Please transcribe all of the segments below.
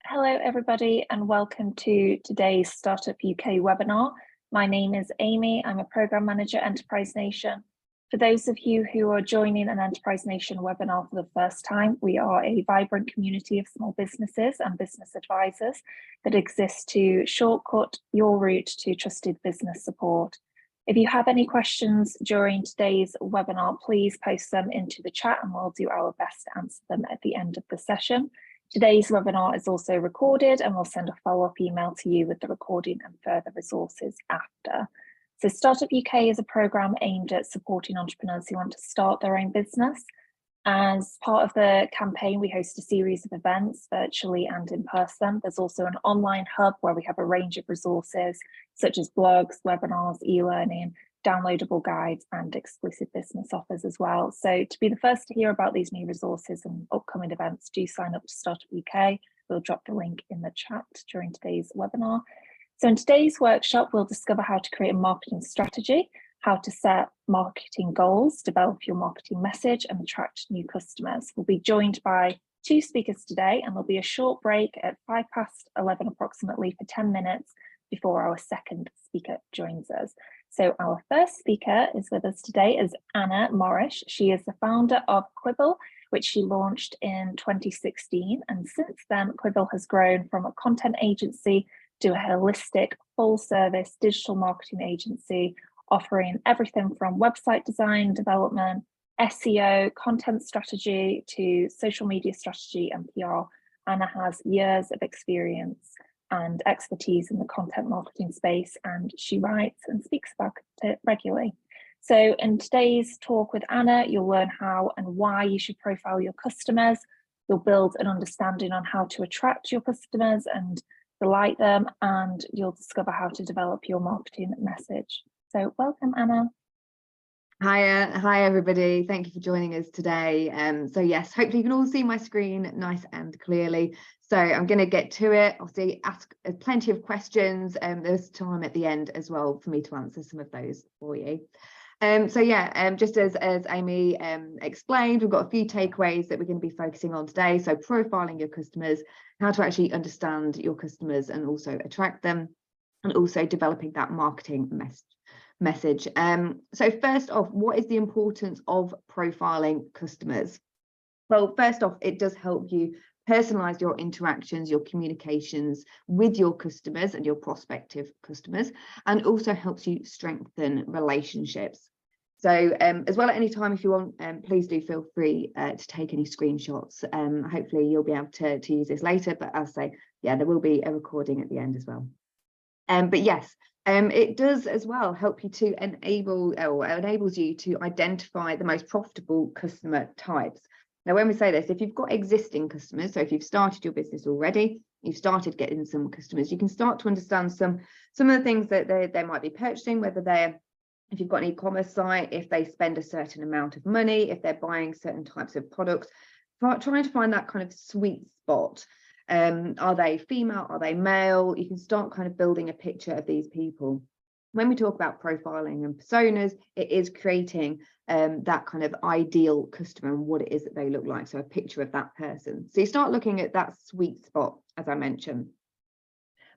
Hello, everybody, and welcome to today's Startup UK webinar. My name is Amy. I'm a Programme Manager at Enterprise Nation. For those of you who are joining an Enterprise Nation webinar for the first time, we are a vibrant community of small businesses and business advisors that exists to shortcut your route to trusted business support. If you have any questions during today's webinar, please post them into the chat and we'll do our best to answer them at the end of the session. Today's webinar is also recorded and we'll send a follow-up email to you with the recording and further resources after. So Startup UK is a programme aimed at supporting entrepreneurs who want to start their own business. As part of the campaign, we host a series of events virtually and in person. There's also an online hub where we have a range of resources such as blogs, webinars, e-learning, downloadable guides and exclusive business offers as well. So to be the first to hear about these new resources and upcoming events, do sign up to Startup UK. We'll drop the link in the chat during today's webinar. So in today's workshop, we'll discover how to create a marketing strategy, how to set marketing goals, develop your marketing message and attract new customers. We'll be joined by two speakers today and there'll be a short break at 11:05 approximately for 10 minutes before our second speaker joins us. So our first speaker is with us today is Anna Morrish. She is the founder of Quibble, which she launched in 2016. And since then, Quibble has grown from a content agency to a holistic, full-service digital marketing agency, offering everything from website design, development, SEO, content strategy to social media strategy and PR. Anna has years of experience and expertise in the content marketing space, and she writes and speaks about it regularly. So in today's talk with Anna, you'll learn how and why you should profile your customers. You'll build an understanding on how to attract your customers and delight them, and you'll discover how to develop your marketing message. So welcome, Anna. Hi everybody, thank you for joining us today. So yes, hopefully you can all see my screen nice and clearly. So I'm going to get to it. Obviously ask plenty of questions, there's time at the end as well for me to answer some of those for you. Just as Amy explained, we've got a few takeaways that we're going to be focusing on today. So profiling your customers, how to actually understand your customers and also attract them, and also developing that marketing message. So first off, what is the importance of profiling customers? Well, first off, it does help you personalize your interactions, your communications with your customers and your prospective customers, and also helps you strengthen relationships. So as well, at any time, if you want, please do feel free to take any screenshots. Hopefully you'll be able to use this later, but as I say, yeah, there will be a recording at the end as well. But yes, it does as well help you to enables you to identify the most profitable customer types. Now, when we say this, if you've got existing customers, so if you've started your business already, you've started getting some customers, you can start to understand some of the things that they might be purchasing, whether if you've got an e-commerce site, if they spend a certain amount of money, if they're buying certain types of products, trying to find that kind of sweet spot. Are they female? Are they male? You can start kind of building a picture of these people. When we talk about profiling and personas, it is creating that kind of ideal customer and what it is that they look like. So a picture of that person. So you start looking at that sweet spot, as I mentioned.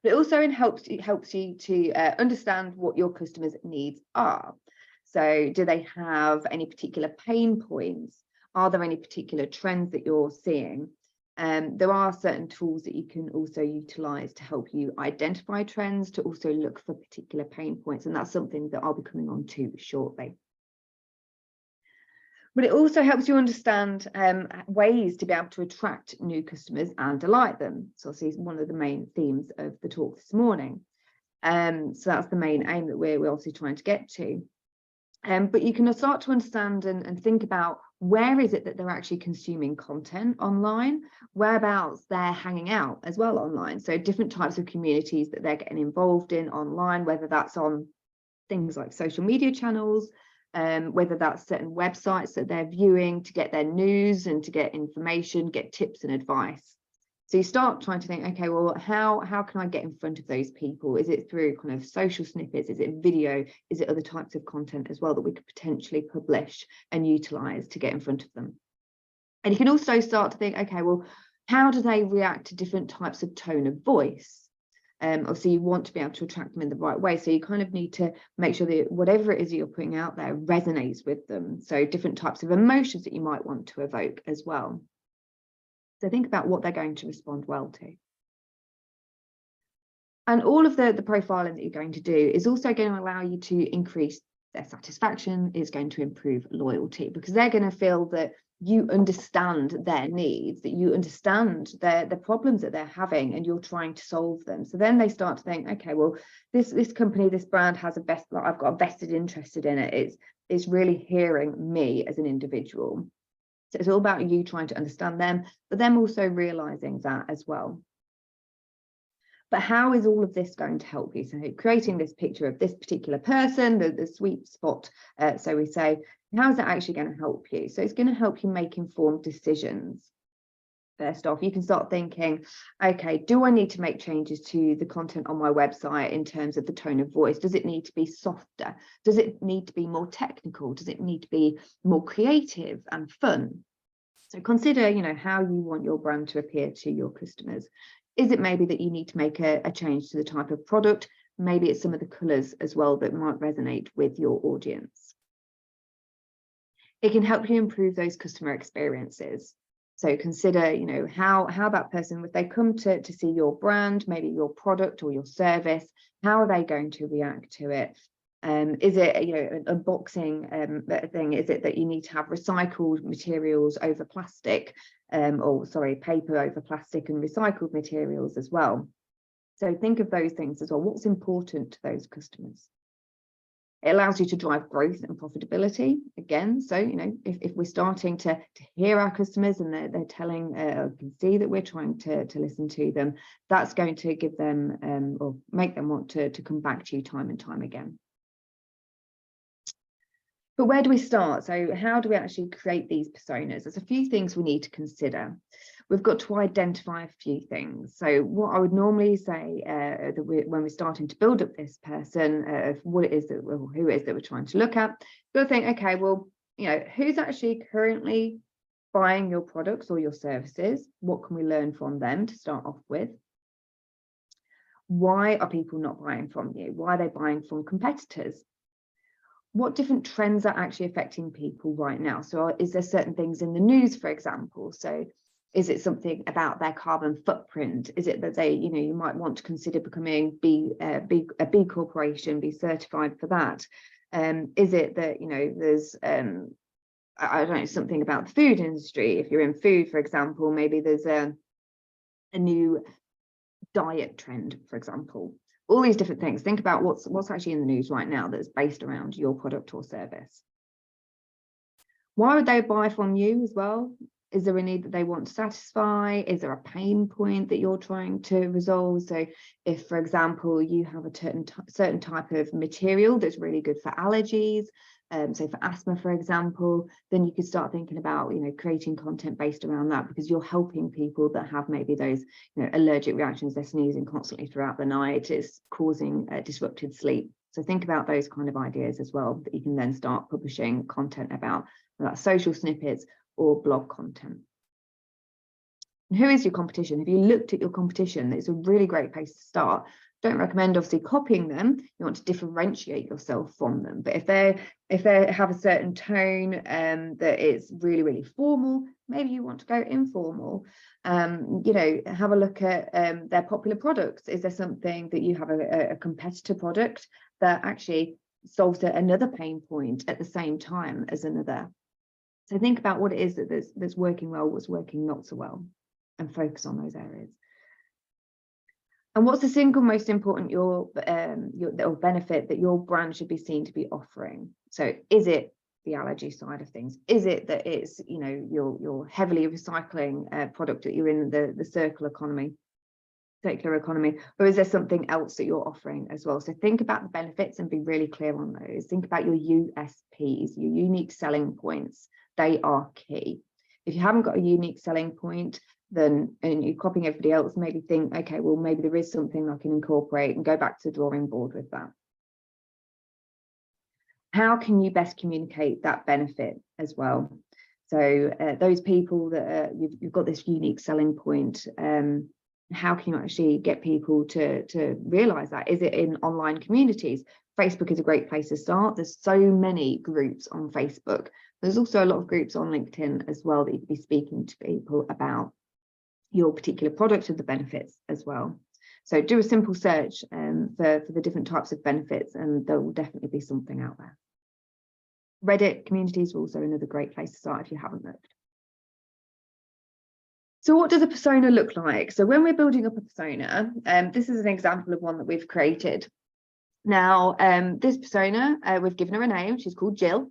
But it also helps you to understand what your customers' needs are. So do they have any particular pain points? Are there any particular trends that you're seeing? There are certain tools that you can also utilize to help you identify trends, to also look for particular pain points, and that's something that I'll be coming on to shortly. But it also helps you understand ways to be able to attract new customers and delight them. So I'll see one of the main themes of the talk this morning. So that's the main aim that we're obviously trying to get to. But you can start to understand and think about where is it that they're actually consuming content online, whereabouts they're hanging out as well online. So different types of communities that they're getting involved in online, whether that's on things like social media channels, whether that's certain websites that they're viewing to get their news and to get information, get tips and advice. So you start trying to think, okay, well, how can I get in front of those people? Is it through kind of social snippets? Is it video? Is it other types of content as well that we could potentially publish and utilize to get in front of them? And you can also start to think, okay, well, How do they react to different types of tone of voice? Obviously, you want to be able to attract them in the right way. So you kind of need to make sure that whatever it is that you're putting out there resonates with them. So different types of emotions that you might want to evoke as well. So think about what they're going to respond well to. And all of the profiling that you're going to do is also going to allow you to increase their satisfaction, is going to improve loyalty, because they're going to feel that you understand their needs, that you understand the problems that they're having, and you're trying to solve them. So then they start to think, okay, well, this company, this brand has I've got a vested interest in it. It's really hearing me as an individual. So it's all about you trying to understand them, but them also realizing that as well. But how is all of this going to help you? So creating this picture of this particular person, the sweet spot, so we say, how is that actually going to help you? So it's going to help you make informed decisions. First off, you can start thinking, okay, do I need to make changes to the content on my website in terms of the tone of voice? Does it need to be softer? Does it need to be more technical? Does it need to be more creative and fun? So consider, how you want your brand to appear to your customers. Is it maybe that you need to make a change to the type of product? Maybe it's some of the colours as well that might resonate with your audience. It can help you improve those customer experiences. So consider, how that person, if they come to see your brand, maybe your product or your service, how are they going to react to it? Is it, an unboxing thing? Is it that you need to have recycled materials over plastic, paper over plastic and recycled materials as well? So think of those things as well. What's important to those customers? It allows you to drive growth and profitability again. So, if we're starting to hear our customers and they're telling, can see that we're trying to listen to them, that's going to give them or make them want to come back to you time and time again. But where do we start? So how do we actually create these personas? There's a few things we need to consider. We've got to identify a few things. So what I would normally say when we're starting to build up this person, of what it is that, or who it is that we're trying to look at, we'll think, okay, well, who's actually currently buying your products or your services? What can we learn from them to start off with? Why are people not buying from you? Why are they buying from competitors? What different trends are actually affecting people right now? So is there certain things in the news, for example? So is it something about their carbon footprint? Is it that they, you might want to consider becoming a B corporation, be certified for that? Is it that, there's, I don't know, something about the food industry? If you're in food, for example, maybe there's a new diet trend, for example. All these different things. Think about what's actually in the news right now that's based around your product or service. Why would they buy from you as well? Is there a need that they want to satisfy? Is there a pain point that you're trying to resolve? So if, for example, you have a certain type of material that's really good for allergies, so for asthma, for example, then you could start thinking about, creating content based around that, because you're helping people that have maybe those, allergic reactions. They're sneezing constantly throughout the night. It's causing disrupted sleep. So think about those kind of ideas as well, that you can then start publishing content about social snippets or blog content. And who is your competition? Have you looked at your competition? It's a really great place to start. Don't recommend obviously copying them. You want to differentiate yourself from them. But if they have a certain tone that is really, really formal, maybe you want to go informal. Have a look at their popular products. Is there something that you have a competitor product that actually solves another pain point at the same time as another? So think about what it is that's working well, what's working not so well, and focus on those areas. And what's the single most important your benefit that your brand should be seen to be offering? So is it the allergy side of things? Is it that it's your heavily recycling product, that you're in the circular economy, or is there something else that you're offering as well? So think about the benefits and be really clear on those. Think about your USPs, your unique selling points. They are key. If you haven't got a unique selling point, then, and you're copying everybody else, maybe think, okay, well, maybe there is something I can incorporate, and go back to the drawing board with that. How can you best communicate that benefit as well? So those people that you've got this unique selling point, how can you actually get people to realize that? Is it in online communities? Facebook is a great place to start. There's so many groups on Facebook. There's also a lot of groups on LinkedIn as well that you could be speaking to people about your particular product and the benefits as well. So do a simple search for the different types of benefits, and there will definitely be something out there. Reddit communities are also another great place to start if you haven't looked. So what does a persona look like? So when we're building up a persona, this is an example of one that we've created. Now, this persona, we've given her a name. She's called Jill.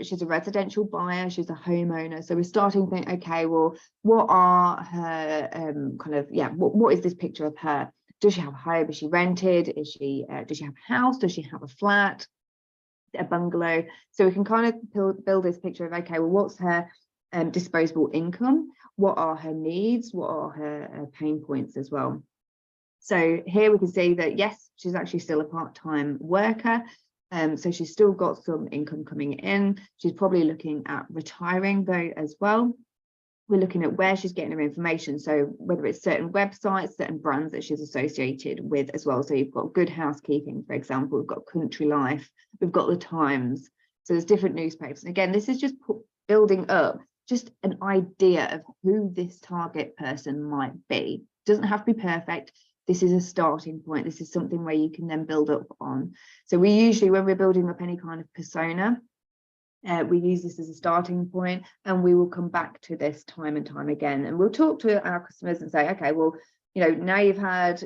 She's a residential buyer. She's a homeowner. So we're starting to think, okay, well, what are her what is this picture of her? Does she have a home? Is she rented? Does she have a house? Does she have a flat, a bungalow? So we can kind of build this picture of, okay, well, what's her disposable income? What are her needs? What are her pain points as well? So here we can see that, yes, she's actually still a part-time worker. So she's still got some income coming in. She's probably looking at retiring though as well. We're looking at where she's getting her information. So whether it's certain websites, certain brands that she's associated with as well. So you've got Good Housekeeping, for example, we've got Country Life, we've got The Times. So there's different newspapers. And again, this is just building up just an idea of who this target person might be. Doesn't have to be perfect. This is a starting point. This is something where you can then build up on. So we usually, when we're building up any kind of persona, we use this as a starting point, and we will come back to this time and time again. And we'll talk to our customers and say, okay, well, now you've had,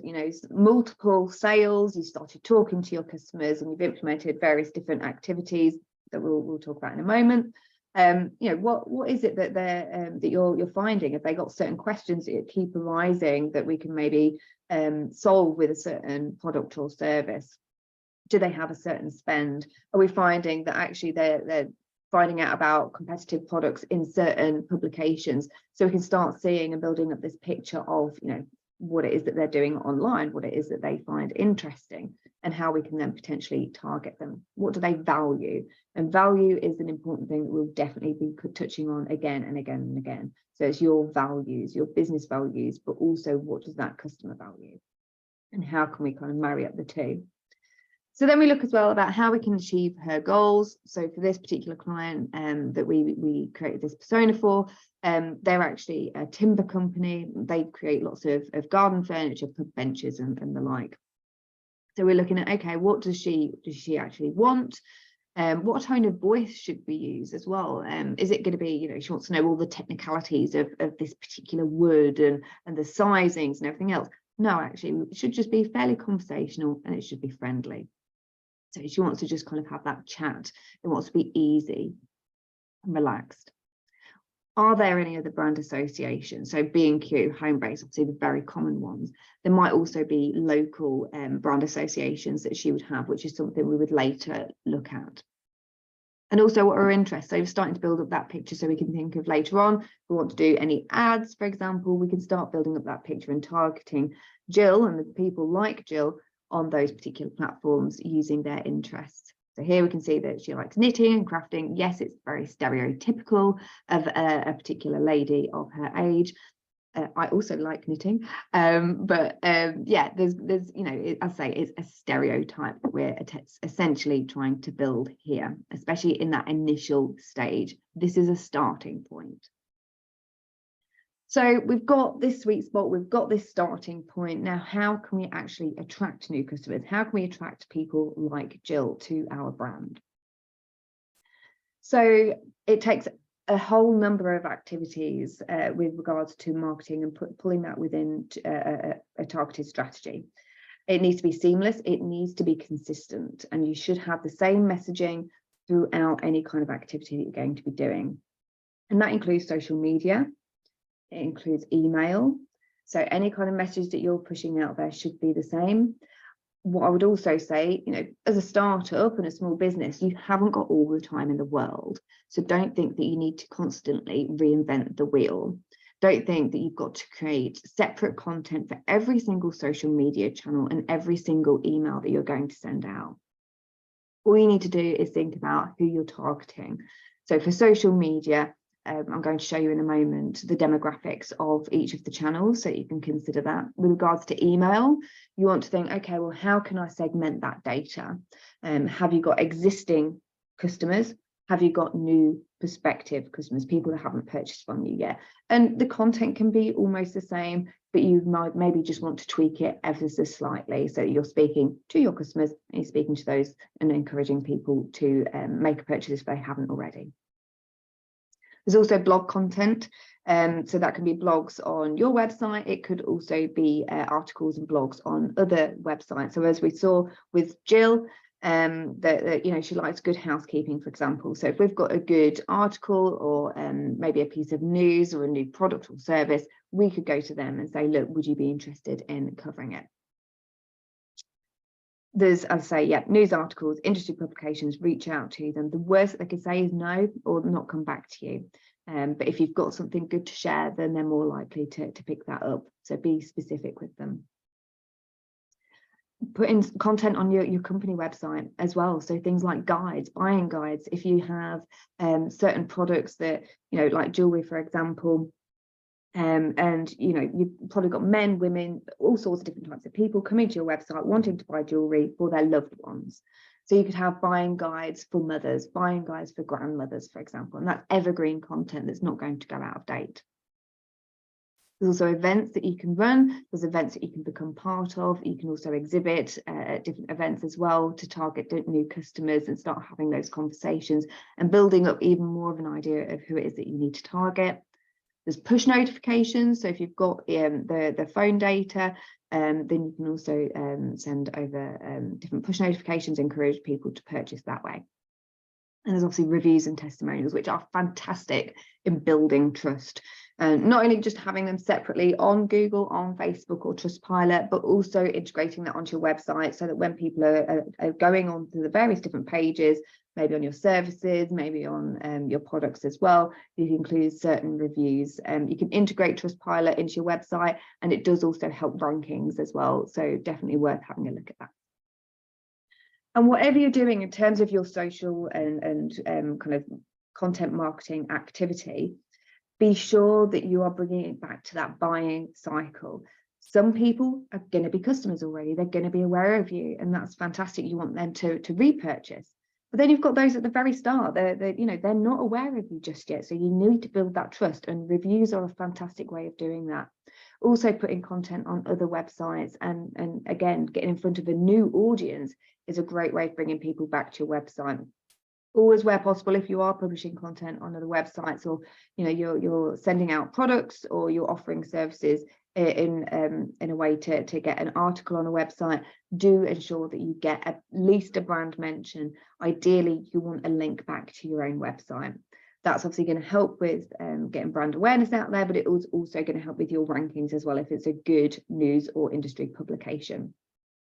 multiple sales, you started talking to your customers, and you've implemented various different activities that we'll talk about in a moment. What is it that that you're finding? Have they got certain questions that keep arising that we can maybe solve with a certain product or service? Do they have a certain spend? Are we finding that actually they're finding out about competitive products in certain publications? So we can start seeing and building up this picture of what it is that they're doing online, what it is that they find interesting, and how we can then potentially target them. What do they value? And value is an important thing that we'll definitely be touching on again and again and again. So it's your values, your business values, but also what does that customer value? And how can we kind of marry up the two? So then we look as well about how we can achieve her goals. So for this particular client that we created this persona for, they're actually a timber company. They create lots of garden furniture, pub benches and the like. So we're looking at, okay, what does she actually want? What tone of voice should we use as well? Is it going to be, she wants to know all the technicalities of this particular wood and the sizings and everything else? No, actually, it should just be fairly conversational, and it should be friendly. So she wants to just kind of have that chat. It wants to be easy and relaxed. Are there any other brand associations? So B&Q, Homebase, obviously the very common ones. There might also be local brand associations that she would have, which is something we would later look at. And also what are her interests? So we're starting to build up that picture so we can think of later on, if we want to do any ads, for example, we can start building up that picture and targeting Jill and the people like Jill on those particular platforms using their interests. So here we can see that she likes knitting and crafting. Yes, it's very stereotypical of a particular lady of her age. I also like knitting, yeah, there's I say it's a stereotype that we're essentially trying to build here, especially in that initial stage. This is a starting point. So we've got this sweet spot, we've got this starting point. Now, how can we actually attract new customers? How can we attract people like Jill to our brand? So it takes a whole number of activities with regards to marketing and pulling that within a targeted strategy. It needs to be seamless, it needs to be consistent, and you should have the same messaging throughout any kind of activity that you're going to be doing. And that includes social media. It includes email. So any kind of message that you're pushing out there should be the same. What I would also say, as a startup and a small business, you haven't got all the time in the world. So don't think that you need to constantly reinvent the wheel. Don't think that you've got to create separate content for every single social media channel and every single email that you're going to send out. All you need to do is think about who you're targeting. So for social media, I'm going to show you in a moment the demographics of each of the channels, so you can consider that. With regards to email, you want to think, okay, well, how can I segment that data? Have you got existing customers? Have you got new prospective customers, people that haven't purchased from you yet? And the content can be almost the same, but you might maybe just want to tweak it ever so slightly, so you're speaking to your customers and you're speaking to those and encouraging people to make a purchase if they haven't already. There's also blog content, so that can be blogs on your website. It could also be articles and blogs on other websites. So as we saw with Jill, that you know, she likes good housekeeping, for example. So if we've got a good article or maybe a piece of news or a new product or service, we could go to them and say, look, would you be interested in covering it? There's, as I say, yeah, news articles, industry publications, reach out to them. The worst that they could say is no, or not come back to you. But if you've got something good to share, then they're more likely to pick that up. So be specific with them. Put in content on your company website as well. So things like guides, buying guides. If you have certain products that, you know, like jewelry, for example, and you know, you've probably got men, women, all sorts of different types of people coming to your website wanting to buy jewelry for their loved ones. So you could have buying guides for mothers, buying guides for grandmothers, for example, and that's evergreen content that's not going to go out of date. There's also events that you can run. There's events that you can become part of. You can also exhibit at different events as well to target new customers and start having those conversations and building up even more of an idea of who it is that you need to target. There's push notifications. So if you've got the phone data, then you can also send over different push notifications, encourage people to purchase that way. And there's obviously reviews and testimonials, which are fantastic in building trust. Not only just having them separately on Google, on Facebook or Trustpilot, but also integrating that onto your website so that when people are going on to the various different pages, maybe on your services, maybe on your products as well, you can include certain reviews. You can integrate Trustpilot into your website, and it does also help rankings as well. So definitely worth having a look at that. And whatever you're doing in terms of your social and kind of content marketing activity, be sure that you are bringing it back to that buying cycle. Some people are going to be customers already. They're going to be aware of you, and that's fantastic. You want them to repurchase. But then you've got those at the very start. They're not aware of you just yet. So you need to build that trust, and reviews are a fantastic way of doing that. Also putting content on other websites and again, getting in front of a new audience is a great way of bringing people back to your website. Always where possible, if you are publishing content on other websites, or you know, you're sending out products or you're offering services in a way to get an article on a website, do ensure that you get at least a brand mention. Ideally, you want a link back to your own website. That's obviously going to help with getting brand awareness out there, but it is also going to help with your rankings as well if it's a good news or industry publication.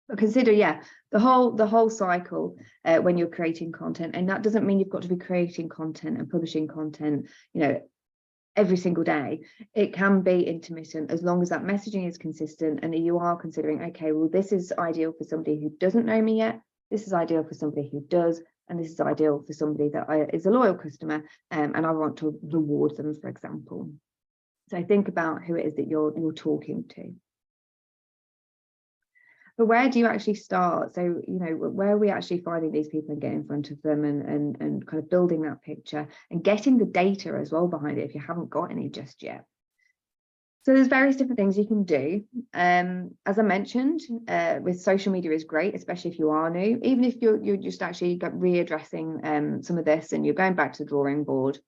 But consider, yeah, the whole cycle when you're creating content, and that doesn't mean you've got to be creating content and publishing content, you know, every single day. It can be intermittent as long as that messaging is consistent and that you are considering, okay, well, this is ideal for somebody who doesn't know me yet, this is ideal for somebody who does, and this is ideal for somebody that is a loyal customer, and I want to reward them, for example. So think about who it is that you're talking to. But where do you actually start? So, you know, where are we actually finding these people and getting in front of them and kind of building that picture and getting the data as well behind it if you haven't got any just yet? So there's various different things you can do. As I mentioned, with social media is great, especially if you are new, even if you're just actually readdressing some of this and you're going back to the drawing board.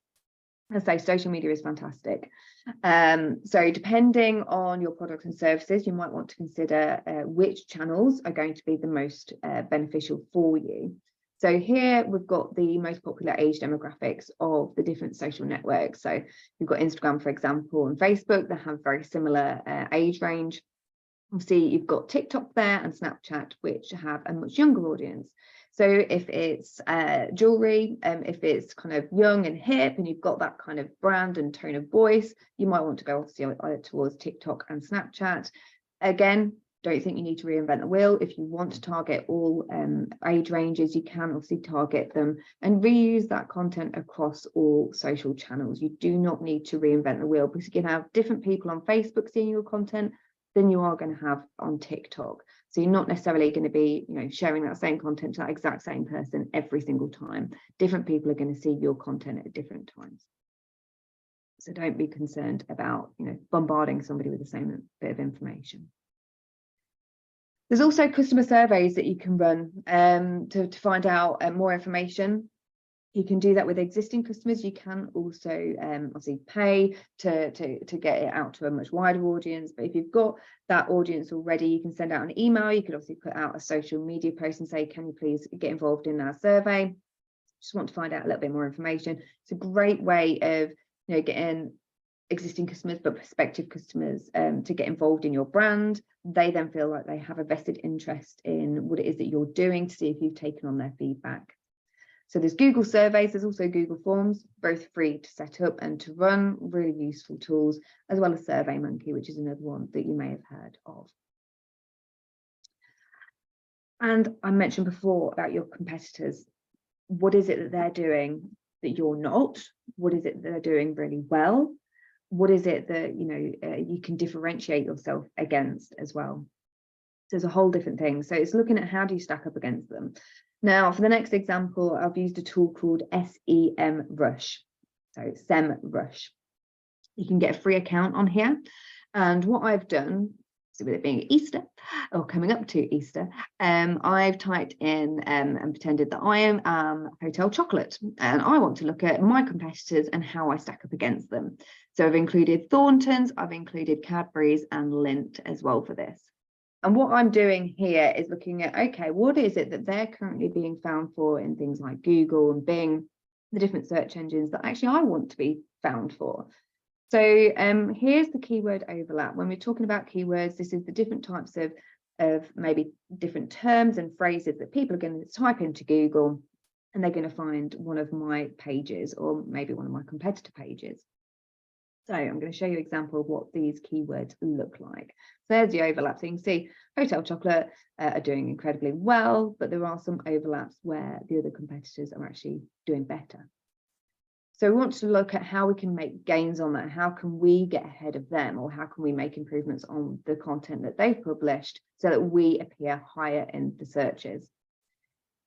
As I say, social media is fantastic. So depending on your products and services, you might want to consider which channels are going to be the most beneficial for you. So here we've got the most popular age demographics of the different social networks. So you've got Instagram, for example, and Facebook that have very similar age range. Obviously, you've got TikTok there and Snapchat, which have a much younger audience. So if it's jewelry, if it's kind of young and hip and you've got that kind of brand and tone of voice, you might want to go obviously towards TikTok and Snapchat. Again, Don't think you need to reinvent the wheel. If you want to target all age ranges, you can obviously target them and reuse that content across all social channels. You do not need to reinvent the wheel, because you can have different people on Facebook seeing your content than you are going to have on TikTok. So you're not necessarily going to be, sharing that same content to that exact same person every single time. Different people are going to see your content at different times. So don't be concerned about, bombarding somebody with the same bit of information. There's also customer surveys that you can run to find out more information. You can do that with existing customers. You can also obviously pay to get it out to a much wider audience. But if you've got that audience already, you can send out an email. You could obviously put out a social media post and say, can you please get involved in our survey? Just want to find out a little bit more information. It's a great way of getting existing customers, but prospective customers to get involved in your brand. They then feel like they have a vested interest in what it is that you're doing, to see if you've taken on their feedback. So there's Google surveys, there's also Google Forms, both free to set up and to run, really useful tools, as well as SurveyMonkey, which is another one that you may have heard of. And I mentioned before about your competitors. What is it that they're doing that you're not? What is it that they're doing really well? What is it that you can differentiate yourself against as well? So there's a whole different thing. So it's looking at how do you stack up against them. Now, for the next example, I've used a tool called SEMrush. So SEMrush. You can get a free account on here. And what I've done, so with it being Easter, or coming up to Easter, I've typed in and pretended that I am Hotel Chocolate, and I want to look at my competitors and how I stack up against them. So I've included Thorntons, I've included Cadbury's and Lindt as well for this. And what I'm doing here is looking at, okay, what is it that they're currently being found for in things like Google and Bing, the different search engines that actually I want to be found for. So here's the keyword overlap. When we're talking about keywords, this is the different types of maybe different terms and phrases that people are going to type into Google, and they're going to find one of my pages or maybe one of my competitor pages. So I'm going to show you an example of what these keywords look like. So there's the overlap. So you can see Hotel Chocolate are doing incredibly well, but there are some overlaps where the other competitors are actually doing better. So we want to look at how we can make gains on that. How can we get ahead of them, or how can we make improvements on the content that they've published so that we appear higher in the searches?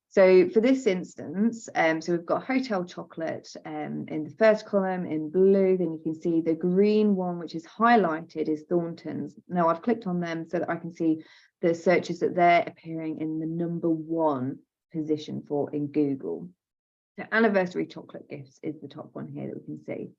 So for this instance, so we've got Hotel Chocolate in the first column in blue. Then you can see the green one, which is highlighted, is Thorntons. Now I've clicked on them so that I can see the searches that they're appearing in the #1 position for in Google. So anniversary chocolate gifts is the top one here that we can see.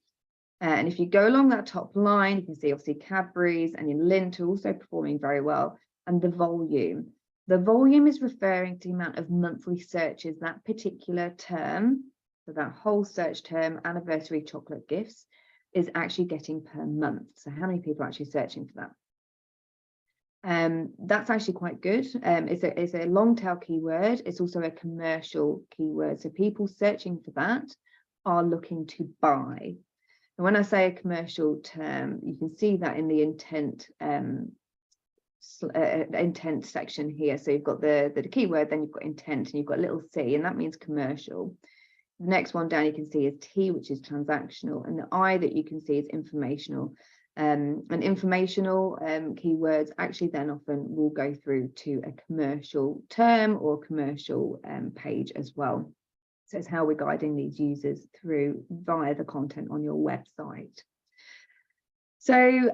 And if you go along that top line, you can see obviously Cadbury's and Lindt are also performing very well. And the volume. The volume is referring to the amount of monthly searches that particular term, so that whole search term, anniversary chocolate gifts, is actually getting per month. So how many people are actually searching for that? That's actually quite good. It's a long tail keyword. It's also a commercial keyword. So people searching for that are looking to buy. And when I say a commercial term, you can see that in the intent section here. So you've got the keyword, then you've got intent, and you've got a little c, and that means commercial. The next one down you can see is T, which is transactional, and the I that you can see is informational. And informational keywords actually then often will go through to a commercial term or commercial page as well. So it's how we're guiding these users through via the content on your website. So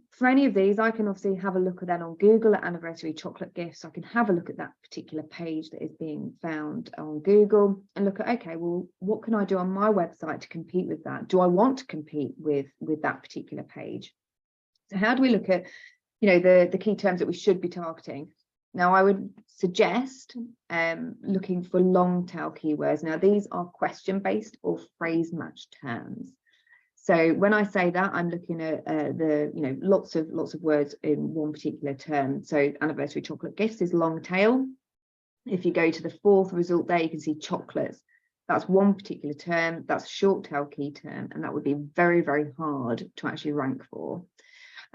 for any of these, I can obviously have a look at that on Google at anniversary chocolate gifts. I can have a look at that particular page that is being found on Google and look at, okay, well, what can I do on my website to compete with that? Do I want to compete with that particular page? So how do we look at, the key terms that we should be targeting? Now, I would suggest looking for long tail keywords. Now, these are question-based or phrase-matched terms. So when I say that, I'm looking at lots of words in one particular term. So anniversary chocolate gifts is long tail. If you go to the fourth result there, you can see chocolates. That's one particular term. That's a short tail key term, and that would be very, very hard to actually rank for.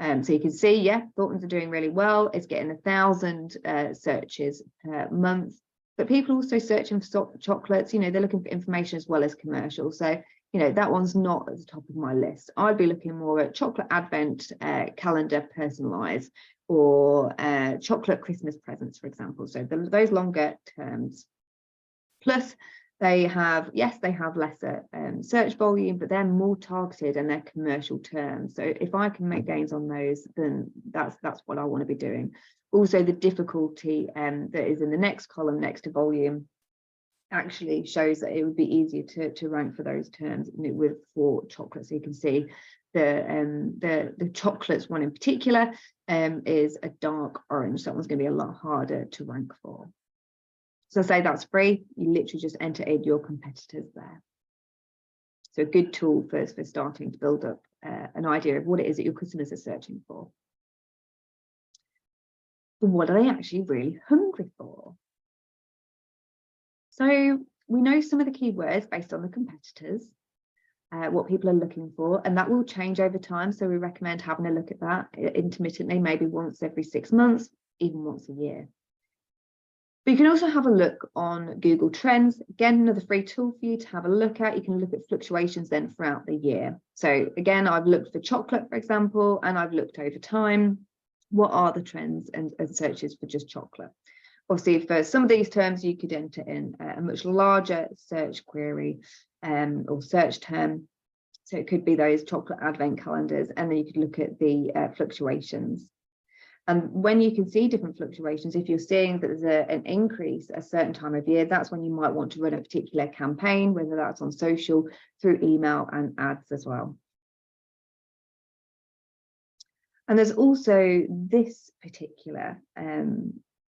So you can see, yeah, Thorntons are doing really well. It's getting 1,000 searches per month. But people are also searching for chocolates. You know, they're looking for information as well as commercials. So, you know, that one's not at the top of my list. I'd be looking more at chocolate advent calendar personalised, or chocolate Christmas presents, for example. So those longer terms. Plus, they have, yes, they have lesser search volume, but they're more targeted and they're commercial terms. So if I can make gains on those, then that's what I want to be doing. Also, the difficulty that is in the next column next to volume actually shows that it would be easier to rank for those terms for chocolate. So you can see the chocolates one in particular is a dark orange. So that one's going to be a lot harder to rank for. So say that's free, you literally just enter in your competitors there. So a good tool for starting to build up an idea of what it is that your customers are searching for. But what are they actually really hungry for? So we know some of the keywords based on the competitors, what people are looking for, and that will change over time. So we recommend having a look at that intermittently, maybe once every 6 months, even once a year. But you can also have a look on Google Trends. Again, another free tool for you to have a look at. You can look at fluctuations then throughout the year. So again, I've looked for chocolate, for example, and I've looked over time. What are the trends and searches for just chocolate? Obviously, for some of these terms, you could enter in a much larger search query or search term. So it could be those chocolate advent calendars, and then you could look at the fluctuations. And when you can see different fluctuations, if you're seeing that there's an increase at a certain time of year, that's when you might want to run a particular campaign, whether that's on social, through email and ads as well. And there's also this particular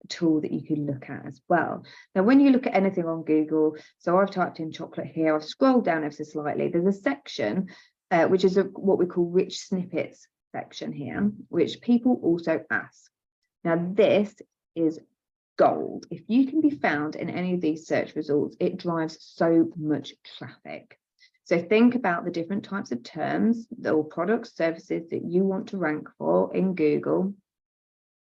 tool that you can look at as well. Now, when you look at anything on Google, so I've typed in chocolate here, I've scrolled down ever so slightly, there's a section which is what we call rich snippets section here, which people also ask. Now, this is gold. If you can be found in any of these search results, it drives so much traffic. So think about the different types of terms or products, services that you want to rank for in Google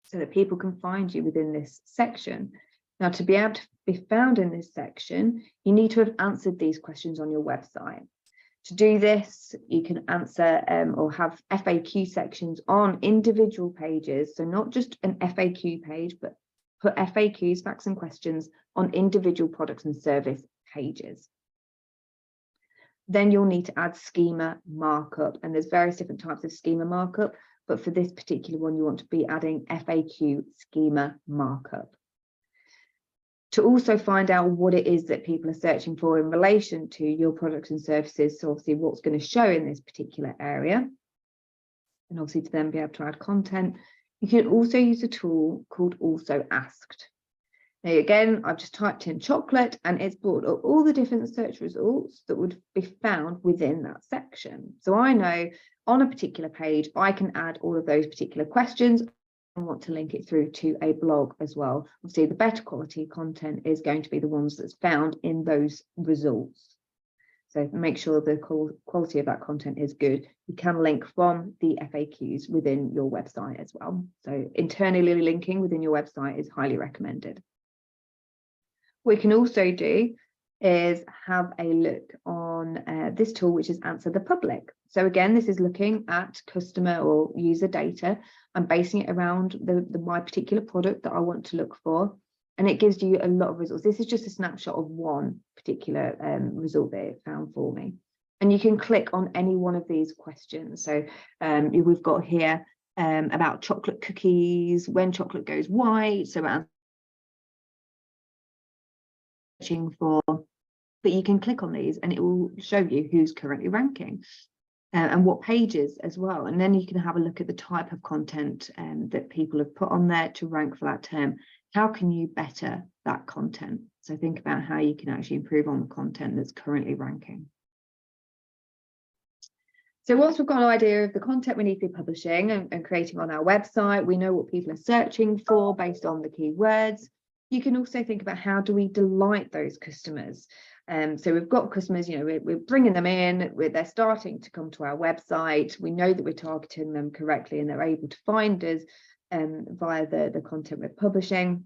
so that people can find you within this section. Now, to be able to be found in this section, you need to have answered these questions on your website. To do this, you can answer or have FAQ sections on individual pages. So not just an FAQ page, but put FAQs, facts and questions on individual products and service pages. Then you'll need to add schema markup, and there's various different types of schema markup, but for this particular one, you want to be adding FAQ schema markup. To also find out what it is that people are searching for in relation to your products and services, so obviously what's going to show in this particular area, and obviously to then be able to add content, you can also use a tool called Also Asked. Now, again, I've just typed in chocolate and it's brought up all the different search results that would be found within that section. So I know on a particular page, I can add all of those particular questions. I want to link it through to a blog as well. Obviously, the better quality content is going to be the ones that's found in those results. So make sure the quality of that content is good. You can link from the FAQs within your website as well. So internally linking within your website is highly recommended. What we can also do is have a look on this tool, which is Answer the Public. So again, this is looking at customer or user data. I'm basing it around my particular product that I want to look for, and it gives you a lot of results. This is just a snapshot of one particular result that it found for me. And you can click on any one of these questions. So we've got here about chocolate cookies, when chocolate goes white, so searching for, but you can click on these and it will show you who's currently ranking and what pages as well. And then you can have a look at the type of content that people have put on there to rank for that term. How can you better that content? So think about how you can actually improve on the content that's currently ranking. So once we've got an idea of the content we need to be publishing and creating on our website, we know what people are searching for based on the keywords. You can also think about how do we delight those customers. So we've got customers, we're bringing them in, they're starting to come to our website. We know that we're targeting them correctly and they're able to find us via the content we're publishing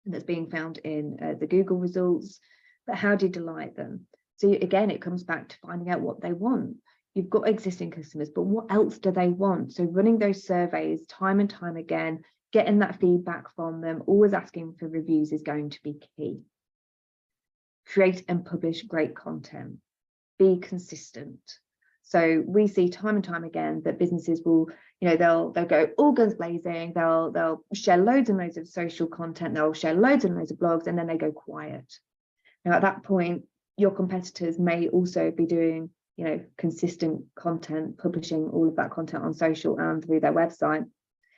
that's being found in the Google results. But how do you delight them? So again, it comes back to finding out what they want. You've got existing customers, but what else do they want? So running those surveys time and time again, getting that feedback from them, always asking for reviews is going to be key. Create and publish great content. Be consistent. So we see time and time again that businesses will, they'll go all guns blazing, they'll share loads and loads of social content, they'll share loads and loads of blogs, and then they go quiet. Now at that point, your competitors may also be doing, consistent content, publishing all of that content on social and through their website.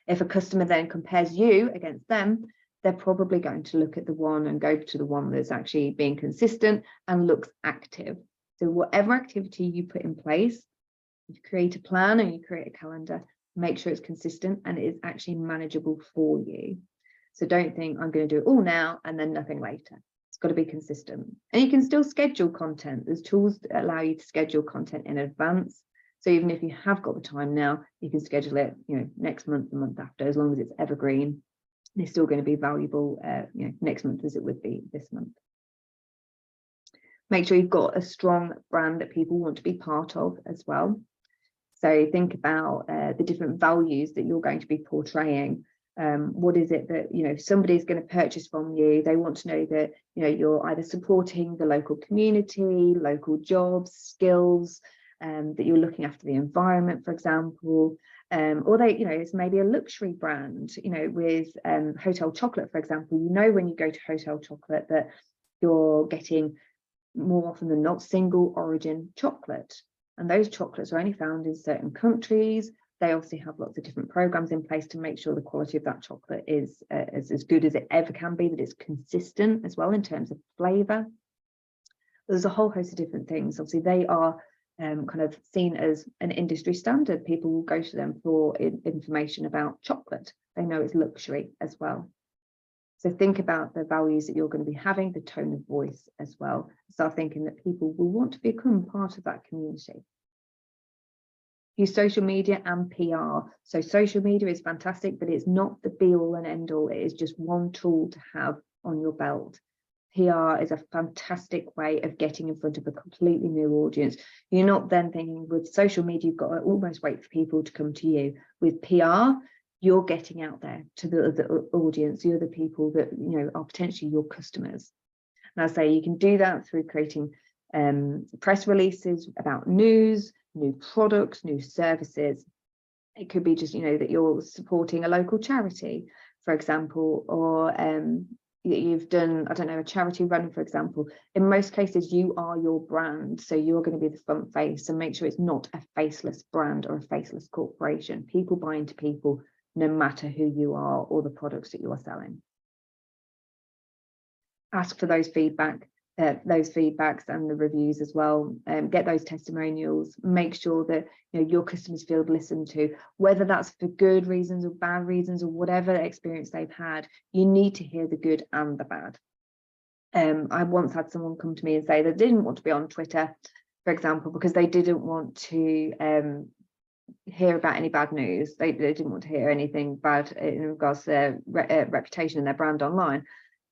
If a customer then compares you against them, they're probably going to look at the one and go to the one that's actually being consistent and looks active. So whatever activity you put in place, you create a plan and you create a calendar, make sure it's consistent and it is actually manageable for you. So don't think I'm going to do it all now and then nothing later. It's got to be consistent. And you can still schedule content. There's tools that allow you to schedule content in advance. So even if you have got the time now, you can schedule it, next month, the month after, as long as it's evergreen. It's still going to be valuable, next month as it would be this month. Make sure you've got a strong brand that people want to be part of as well. So think about the different values that you're going to be portraying. What is it that, if somebody's going to purchase from you, they want to know that, you're either supporting the local community, local jobs, skills, that you're looking after the environment, for example. Or it's maybe a luxury brand, with Hotel Chocolate, for example. When you go to Hotel Chocolate that you're getting more often than not single origin chocolate, and those chocolates are only found in certain countries. They obviously have lots of different programs in place to make sure the quality of that chocolate is as good as it ever can be, that it's consistent as well in terms of flavor. There's a whole host of different things. Obviously they are kind of seen as an industry standard. People will go to them for information about chocolate. They know it's luxury as well. So think about the values that you're going to be having, the tone of voice as well. Start thinking that people will want to become part of that community. Use social media and PR. So social media is fantastic, but it's not the be all and end all. It is just one tool to have on your belt. PR is a fantastic way of getting in front of a completely new audience. You're not then thinking with social media, you've got to almost wait for people to come to you. With PR, you're getting out there to the other audience, the other people that are potentially your customers. And I say you can do that through creating press releases about news, new products, new services. It could be just that you're supporting a local charity, for example, or you've done, I don't know, a charity run, for example. In most cases, you are your brand, so you're going to be the front face, and make sure it's not a faceless brand or a faceless corporation. People buy into people no matter who you are or the products that you are selling. Ask for those feedbacks and the reviews as well. Get those testimonials. Make sure that your customers feel listened to, whether that's for good reasons or bad reasons or whatever experience they've had. You need to hear the good and the bad. I once had someone come to me and say they didn't want to be on Twitter, for example, because they didn't want to hear about any bad news. They didn't want to hear anything bad in regards to their reputation and their brand online.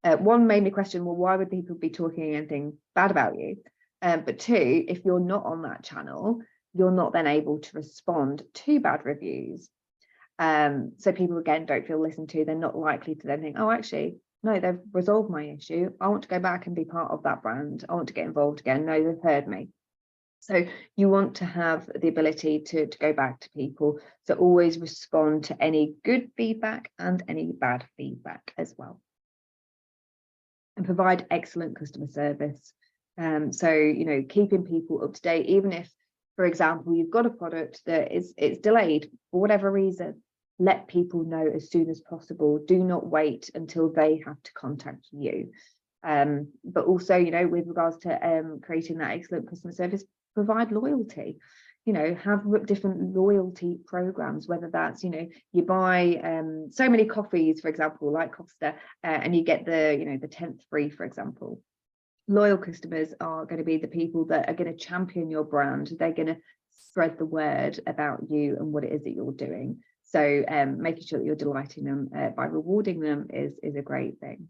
One made me question, well, why would people be talking anything bad about you? But two, if you're not on that channel, you're not then able to respond to bad reviews. So people, again, don't feel listened to. They're not likely to then think, oh, actually, no, they've resolved my issue. I want to go back and be part of that brand. I want to get involved again. No, they've heard me. So you want to have the ability to go back to people. So always respond to any good feedback and any bad feedback as well. And provide excellent customer service. So, keeping people up to date, even if, for example, you've got a product that it's delayed for whatever reason, let people know as soon as possible. Do not wait until they have to contact you. But also, with regards to creating that excellent customer service, provide loyalty. Have different loyalty programs, whether that's, you buy so many coffees, for example, like Costa, and you get the 10th free, for example. Loyal customers are going to be the people that are going to champion your brand. They're going to spread the word about you and what it is that you're doing. So making sure that you're delighting them by rewarding them is a great thing.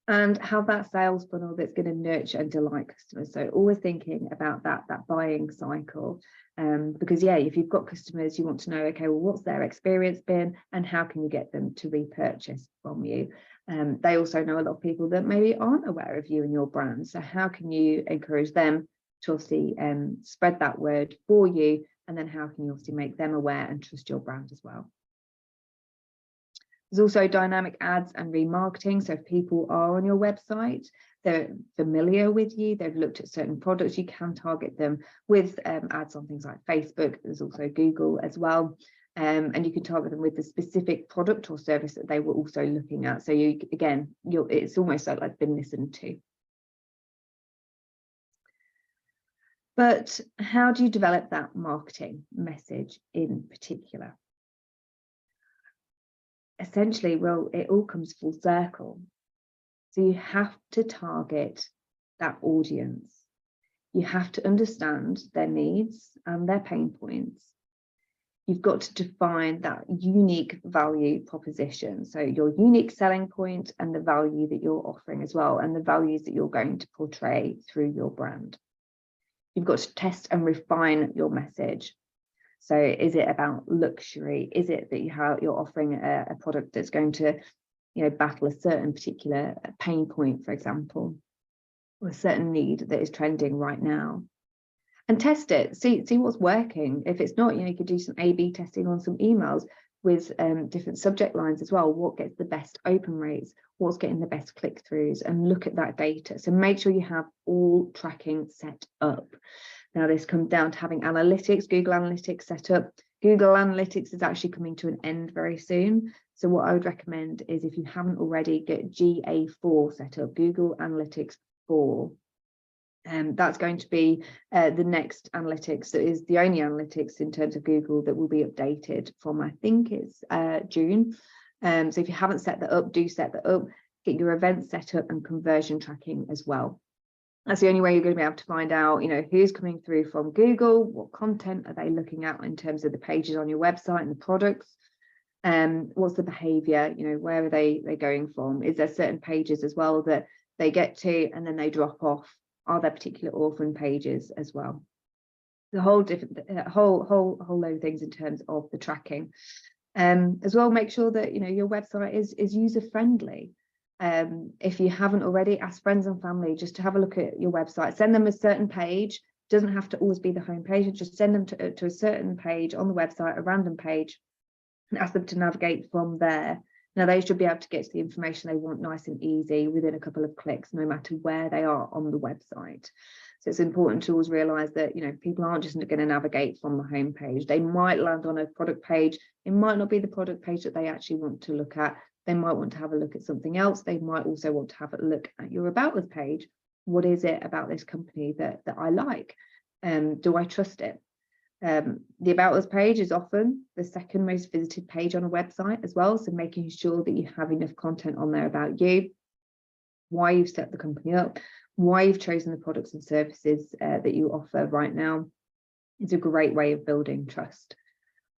And have that sales funnel that's going to nurture and delight customers. So always thinking about that buying cycle, because yeah, if you've got customers, you want to know, okay, well, what's their experience been and how can you get them to repurchase from you? They also know a lot of people that maybe aren't aware of you and your brand. So how can you encourage them to obviously spread that word for you? And then how can you obviously make them aware and trust your brand as well? There's also dynamic ads and remarketing. So if people are on your website, they're familiar with you, they've looked at certain products, you can target them with ads on things like Facebook. There's also Google as well. And you can target them with the specific product or service that they were also looking at. So you, again, it's almost like been listened to. But how do you develop that marketing message in particular? Essentially, well, it all comes full circle. So you have to target that audience. You have to understand their needs and their pain points. You've got to define that unique value proposition. So your unique selling point and the value that you're offering as well, and the values that you're going to portray through your brand. You've got to test and refine your message. So is it about luxury? Is it that you're offering a product that's going to, battle a certain particular pain point, for example, or a certain need that is trending right now? And test it, see what's working. If it's not, you could do some A/B testing on some emails with different subject lines as well. What gets the best open rates? What's getting the best click-throughs? And look at that data. So make sure you have all tracking set up. Now this comes down to having analytics, Google Analytics set up. Google Analytics is actually coming to an end very soon. So what I would recommend is, if you haven't already, get GA4 set up, Google Analytics 4. That's going to be the next analytics, that is the only analytics in terms of Google that will be updated from, I think it's June. So if you haven't set that up, do set that up. Get your events set up and conversion tracking as well. That's the only way you're going to be able to find out, who's coming through from Google, what content are they looking at in terms of the pages on your website and the products. What's the behavior, where are they going from? Is there certain pages as well that they get to and then they drop off? Are there particular orphan pages as well? The whole load of things in terms of the tracking. As well, make sure that your website is user friendly. If you haven't already, ask friends and family just to have a look at your website. Send them a certain page. Doesn't have to always be the home page. Just send them to a certain page on the website, a random page, and ask them to navigate from there. Now they should be able to get to the information they want nice and easy within a couple of clicks, no matter where they are on the website. So it's important to always realise that people aren't just going to navigate from the home page. They might land on a product page. It might not be the product page that they actually want to look at. They might want to have a look at something else. They might also want to have a look at your About Us page. What is it about this company that I like? Do I trust it? The About Us page is often the second most visited page on a website as well. So making sure that you have enough content on there about you, why you've set the company up, why you've chosen the products and services that you offer right now, is a great way of building trust.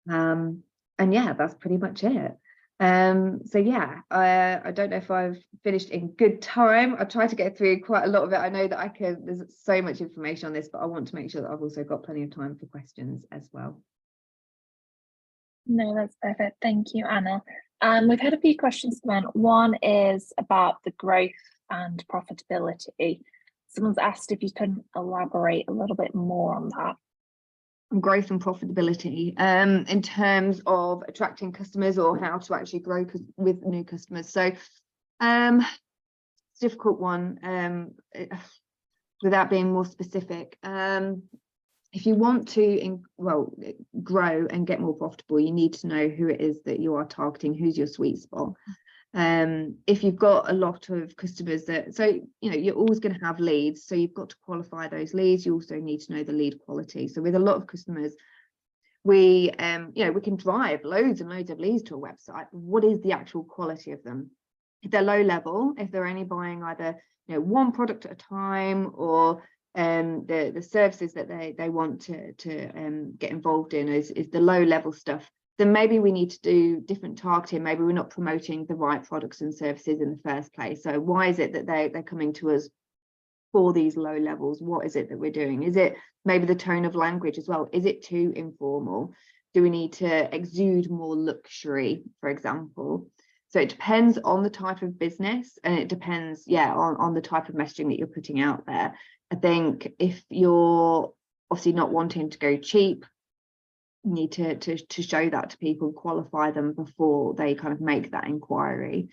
And yeah, that's pretty much it. So yeah, I don't know if I've finished in good time. I tried to get through quite a lot of it. I know that there's so much information on this, but I want to make sure that I've also got plenty of time for questions as well. No, that's perfect. Thank you, Anna. We've had a few questions come in. One is about the growth and profitability. Someone's asked if you can elaborate a little bit more on that. Growth and profitability in terms of attracting customers, or how to actually grow with new customers. So it's a difficult one without being more specific. If you want to grow and get more profitable, you need to know who it is that you are targeting, who's your sweet spot. If you've got a lot of customers you're always going to have leads, so you've got to qualify those leads. You also need to know the lead quality. So with a lot of customers, we can drive loads and loads of leads to a website. What is the actual quality of them? If they're low level, if they're only buying either one product at a time, or the services that they want to get involved in is the low level stuff, then maybe we need to do different targeting. Maybe we're not promoting the right products and services in the first place. So why is it that they're coming to us for these low levels? What is it that we're doing? Is it maybe the tone of language as well? Is it too informal? Do we need to exude more luxury, for example? So it depends on the type of business, and it depends, on the type of messaging that you're putting out there. I think if you're obviously not wanting to go cheap, you need to show that to people, qualify them before they kind of make that inquiry.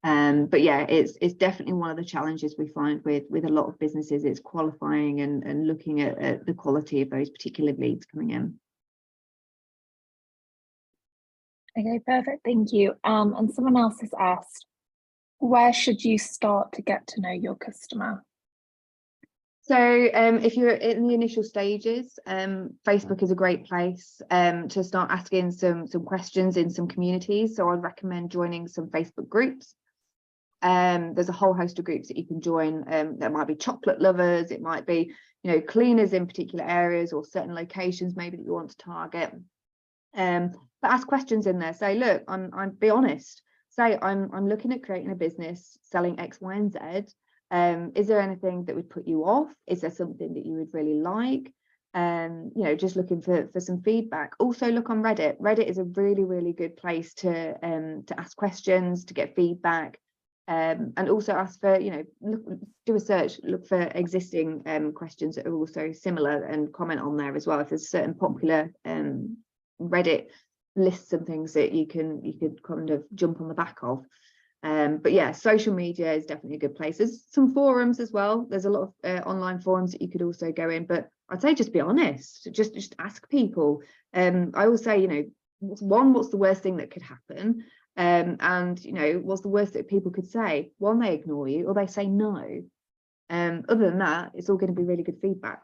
But yeah, it's definitely one of the challenges we find with a lot of businesses. It's qualifying and looking at the quality of those particular leads coming in. Okay, perfect, thank you. And someone else has asked, where should you start to get to know your customer? So if you're in the initial stages, Facebook is a great place to start asking some questions in some communities. So I'd recommend joining some Facebook groups. There's a whole host of groups that you can join. There might be chocolate lovers, it might be cleaners in particular areas or certain locations maybe that you want to target. But ask questions in there. Say, look, I'm be honest. Say I'm looking at creating a business selling X, Y, and Z. Is there anything that would put you off? Is there something that you would really like? Just looking for some feedback. Also look on Reddit. Reddit is a really, really good place to ask questions, to get feedback, and also ask for, do a search, look for existing questions that are also similar and comment on there as well. If there's certain popular Reddit lists and things that you could kind of jump on the back of. But yeah, social media is definitely a good place. There's some forums as well. There's a lot of online forums that you could also go in, but I'd say just be honest, just ask people. I always say, what's the worst thing that could happen? And what's the worst that people could say? One, they ignore you, or they say no. Other than that, it's all going to be really good feedback.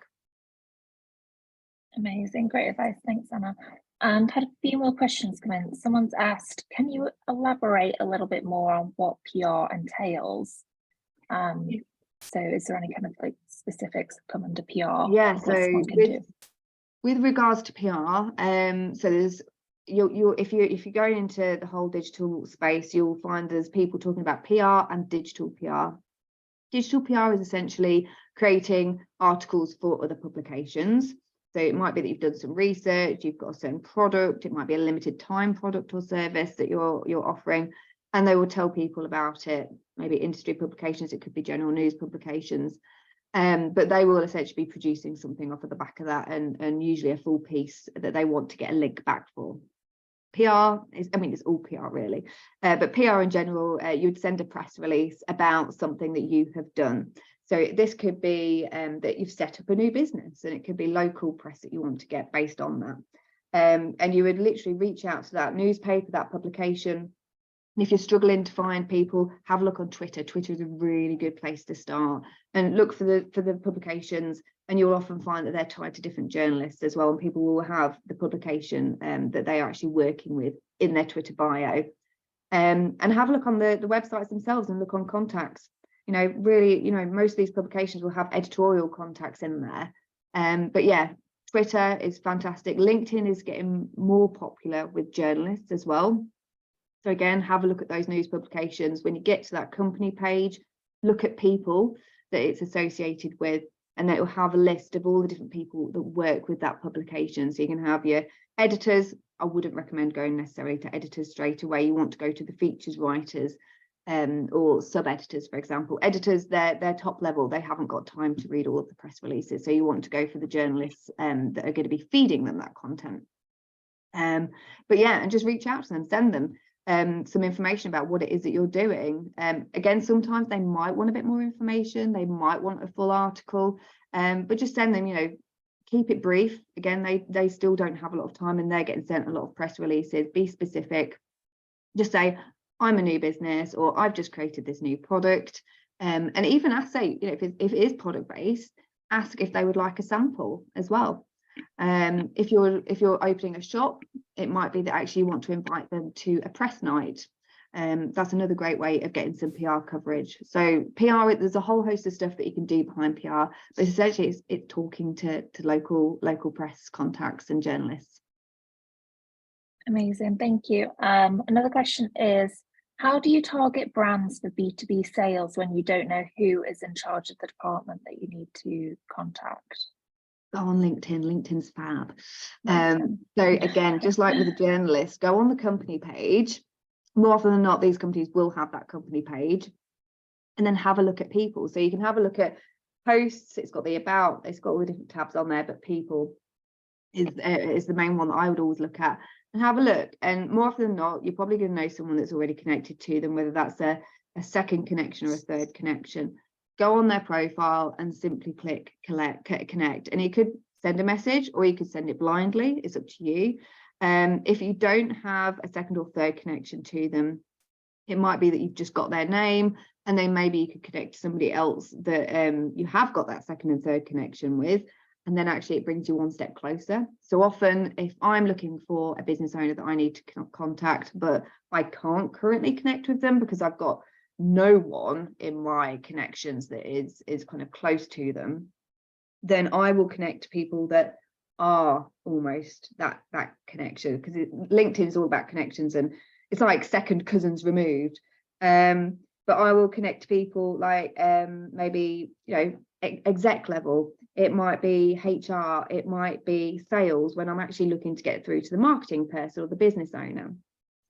Amazing, great advice, thanks Anna. And had a few more questions come in. Someone's asked, can you elaborate a little bit more on what PR entails? So is there any kind of specifics that come under PR? Yeah, so with regards to PR, so there's if you're going into the whole digital space, you'll find there's people talking about PR and digital PR. Digital PR is essentially creating articles for other publications. So it might be that you've done some research, you've got a certain product, it might be a limited time product or service that you're offering, and they will tell people about it. Maybe industry publications, it could be general news publications, but they will essentially be producing something off of the back of that, and usually a full piece that they want to get a link back for. PR is, it's all PR really, but PR in general, you would send a press release about something that you have done. So this could be that you've set up a new business, and it could be local press that you want to get based on that. And you would literally reach out to that newspaper, that publication. And if you're struggling to find people, have a look on Twitter. Twitter is a really good place to start, and look for the publications, and you'll often find that they're tied to different journalists as well, and people will have the publication that they are actually working with in their Twitter bio. And have a look on the websites themselves and look on contacts. Really, most of these publications will have editorial contacts in there. But yeah, Twitter is fantastic. LinkedIn is getting more popular with journalists as well. So again, have a look at those news publications. When you get to that company page, look at people that it's associated with, and it will have a list of all the different people that work with that publication. So you can have your editors. I wouldn't recommend going necessarily to editors straight away. You want to go to the features writers, or sub-editors, for example. Editors, they're top level. They haven't got time to read all of the press releases. So you want to go for the journalists that are going to be feeding them that content. But yeah, and just reach out to them, send them some information about what it is that you're doing. Again, sometimes they might want a bit more information. They might want a full article, but just send them, keep it brief. Again, they still don't have a lot of time, and they're getting sent a lot of press releases. Be specific. Just say, I'm a new business, or I've just created this new product. And even ask, say, if it is product based, ask if they would like a sample as well. If you're opening a shop, it might be that actually you want to invite them to a press night. That's another great way of getting some PR coverage. So PR, there's a whole host of stuff that you can do behind PR, but essentially it's talking to local press contacts and journalists. Amazing, thank you. Another question is, how do you target brands for B2B sales when you don't know who is in charge of the department that you need to contact? Go on LinkedIn. LinkedIn's fab. LinkedIn. So again, just like with a journalist, go on the company page. More often than not, these companies will have that company page, and then have a look at people. So you can have a look at posts. It's got the about. It's got all the different tabs on there, but people is the main one that I would always look at and have a look. And more often than not, you're probably going to know someone that's already connected to them, whether that's a second connection or a third connection. Go on their profile and simply click connect. And you could send a message or you could send it blindly. It's up to you. If you don't have a second or third connection to them, it might be that you've just got their name, and then maybe you could connect to somebody else that you have got that second and third connection with, and then actually it brings you one step closer. So often if I'm looking for a business owner that I need to contact, but I can't currently connect with them because I've got no one in my connections that is kind of close to them, then I will connect to people that are almost that connection, because LinkedIn is all about connections and it's like second cousins removed. But I will connect to people like maybe, you know, exec level. It might be HR, it might be sales when I'm actually looking to get through to the marketing person or the business owner.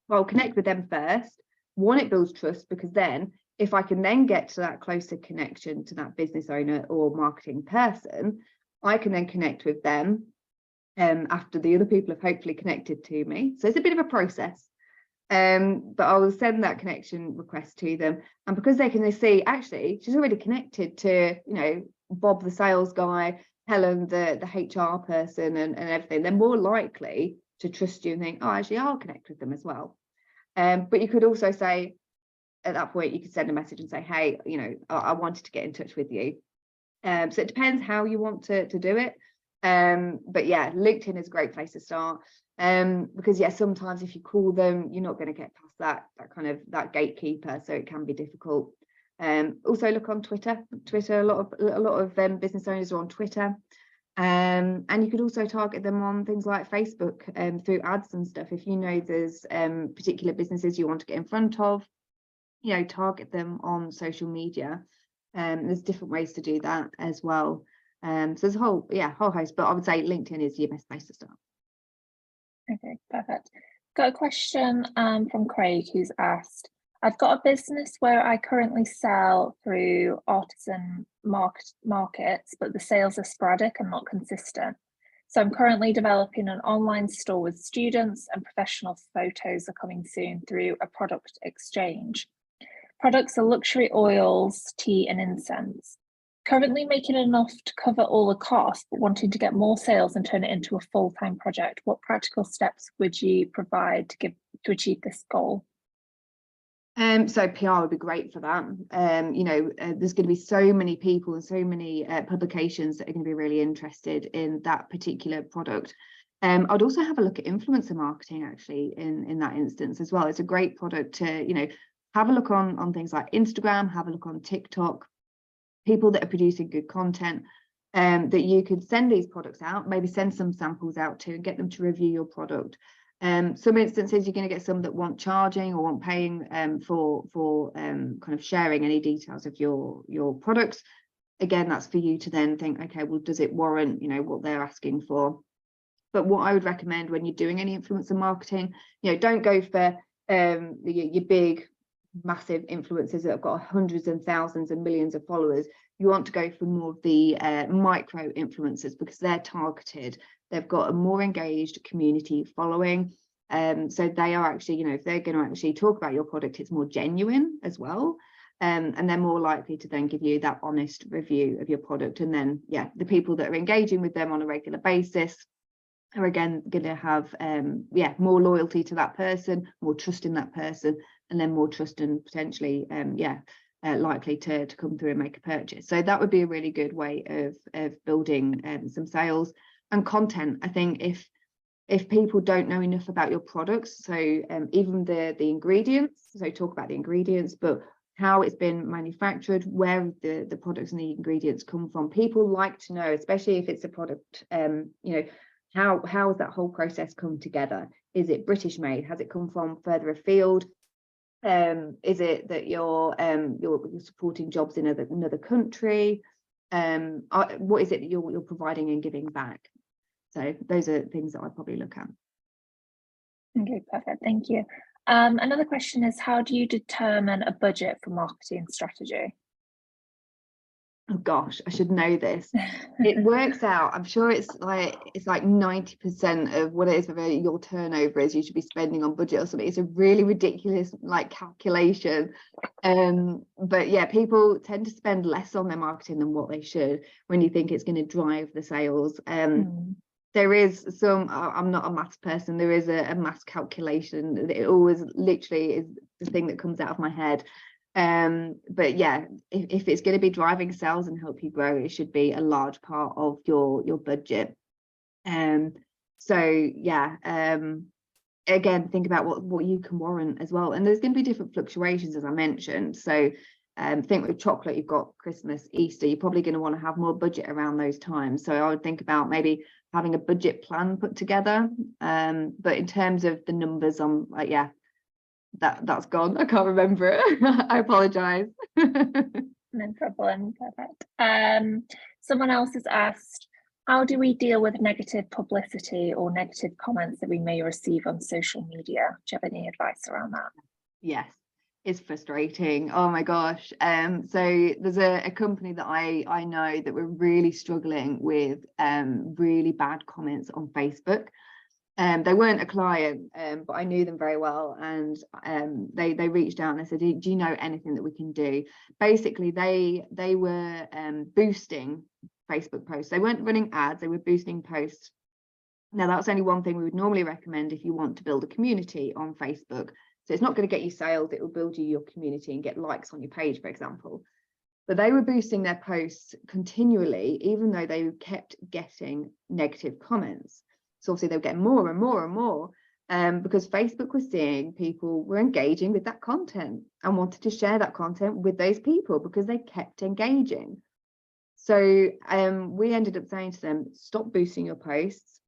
I'll connect with them first. One, it builds trust, because then if I can then get to that closer connection to that business owner or marketing person, I can then connect with them after the other people have hopefully connected to me. So it's a bit of a process. But I will send that connection request to them, and because they see actually she's already connected to, you know, Bob the sales guy, Helen the HR person, and everything, they're more likely to trust you and think, oh, actually I'll connect with them as well. But you could also say at that point, you could send a message and say, hey, you know, I wanted to get in touch with you. So it depends how you want to do it. But yeah, LinkedIn is a great place to start. Because yeah, sometimes if you call them, you're not going to get past that gatekeeper, so it can be difficult. Also look on Twitter. A lot of business owners are on Twitter, and you could also target them on things like Facebook through ads and stuff. If you know there's particular businesses you want to get in front of, you know, target them on social media. There's different ways to do that as well. So there's a whole host, but I would say LinkedIn is your best place to start. Okay, perfect. Got a question from Craig, who's asked, I've got a business where I currently sell through artisan markets, but the sales are sporadic and not consistent. So I'm currently developing an online store with students, and professional photos are coming soon through a product exchange. Products are luxury oils, tea and incense. Currently making enough to cover all the costs, but wanting to get more sales and turn it into a full-time project. What practical steps would you provide to achieve this goal? So PR would be great for that. You know, there's going to be so many people and so many publications that are going to be really interested in that particular product. I'd also have a look at influencer marketing actually in that instance as well. It's a great product to, you know, have a look on things like Instagram, have a look on TikTok, people that are producing good content, that you could send these products out, maybe send some samples out to and get them to review your product. Some instances you're going to get some that want charging or want paying for kind of sharing any details of your products. Again, that's for you to then think, okay, well, does it warrant, you know, what they're asking for? But what I would recommend when you're doing any influencer marketing, you know, don't go for your big massive influencers that have got hundreds and thousands and millions of followers. You want to go for more of the micro influencers, because they're targeted. They've got a more engaged community following. So they are actually, you know, if they're going to actually talk about your product, it's more genuine as well. And they're more likely to then give you that honest review of your product. And then, yeah, the people that are engaging with them on a regular basis are again going to have more loyalty to that person, more trust in that person, and then more trust and potentially likely to come through and make a purchase. So that would be a really good way of building some sales. And content, I think if if people don't know enough about your products, so even the ingredients, so talk about the ingredients, but how it's been manufactured, where the products and the ingredients come from. People like to know, especially if it's a product, you know, how has that whole process come together? Is it British made? Has it come from further afield? Is it that you're supporting jobs in another country? What is it that you're providing and giving back? So those are things that I'd probably look at. Okay, perfect. Thank you. Another question is, how do you determine a budget for marketing strategy? Oh gosh, I should know this. It works out, I'm sure it's like 90% of what it is for your turnover is you should be spending on budget or something. It's a really ridiculous like calculation. But yeah, people tend to spend less on their marketing than what they should when you think it's going to drive the sales. There is some, I'm not a maths person, there is a maths calculation. It always literally is the thing that comes out of my head. But yeah, if it's going to be driving sales and help you grow, it should be a large part of your budget. So yeah, again, think about what you can warrant as well. And there's going to be different fluctuations, as I mentioned. So think with chocolate, you've got Christmas, Easter, you're probably going to want to have more budget around those times. So I would think about maybe having a budget plan put together. But in terms of the numbers, I'm like, yeah, that's gone. I can't remember it. I apologize. No problem. Perfect. Someone else has asked, how do we deal with negative publicity or negative comments that we may receive on social media? Do you have any advice around that? Yes, it's frustrating. Oh my gosh. So there's a company that I know that we're really struggling with really bad comments on Facebook. They weren't a client, but I knew them very well, and they reached out and they said, do you know anything that we can do? Basically, they were boosting Facebook posts. They weren't running ads, they were boosting posts. Now, that's only one thing we would normally recommend if you want to build a community on Facebook. So it's not going to get you sales, it will build you your community and get likes on your page, for example. But they were boosting their posts continually, even though they kept getting negative comments. So obviously they were getting more and more and more, because Facebook was seeing people were engaging with that content and wanted to share that content with those people because they kept engaging. So we ended up saying to them, stop boosting your posts.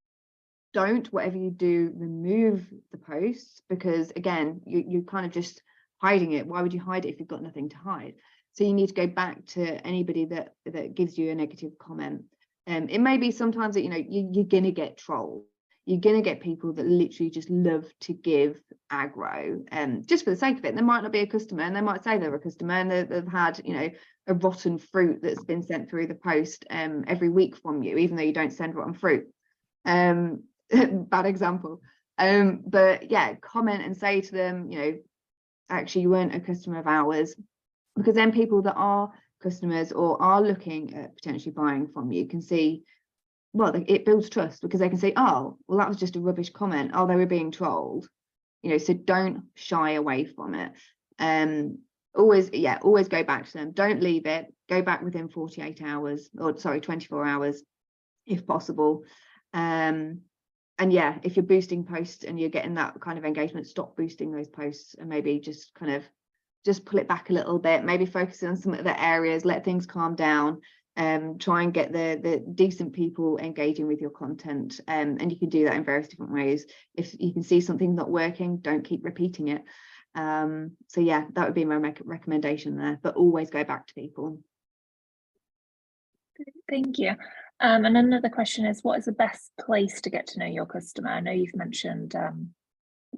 Don't, whatever you do, remove the posts, because again, you're kind of just hiding it. Why would you hide it if you've got nothing to hide? So you need to go back to anybody that gives you a negative comment. It may be sometimes that, you know, you're going to get trolls. You're going to get people that literally just love to give aggro, just for the sake of it. There might not be a customer, and they might say they're a customer, and they've had, you know, a rotten fruit that's been sent through the post every week from you, even though you don't send rotten fruit. Bad example. But yeah, comment and say to them, you know, actually you weren't a customer of ours, because then people that are customers or are looking at potentially buying from you can see, well, it builds trust, because they can say, oh, well, that was just a rubbish comment. Oh, they were being trolled, you know. So don't shy away from it. Always go back to them. Don't leave it. Go back within 48 hours, or sorry, 24 hours if possible. And yeah, if you're boosting posts and you're getting that kind of engagement, stop boosting those posts and maybe just kind of pull it back a little bit, maybe focus on some other areas, let things calm down, try and get the decent people engaging with your content. And you can do that in various different ways. If you can see something not working, don't keep repeating it. So yeah, that would be my recommendation there, but always go back to people. Thank you. And another question is, what is the best place to get to know your customer? I know you've mentioned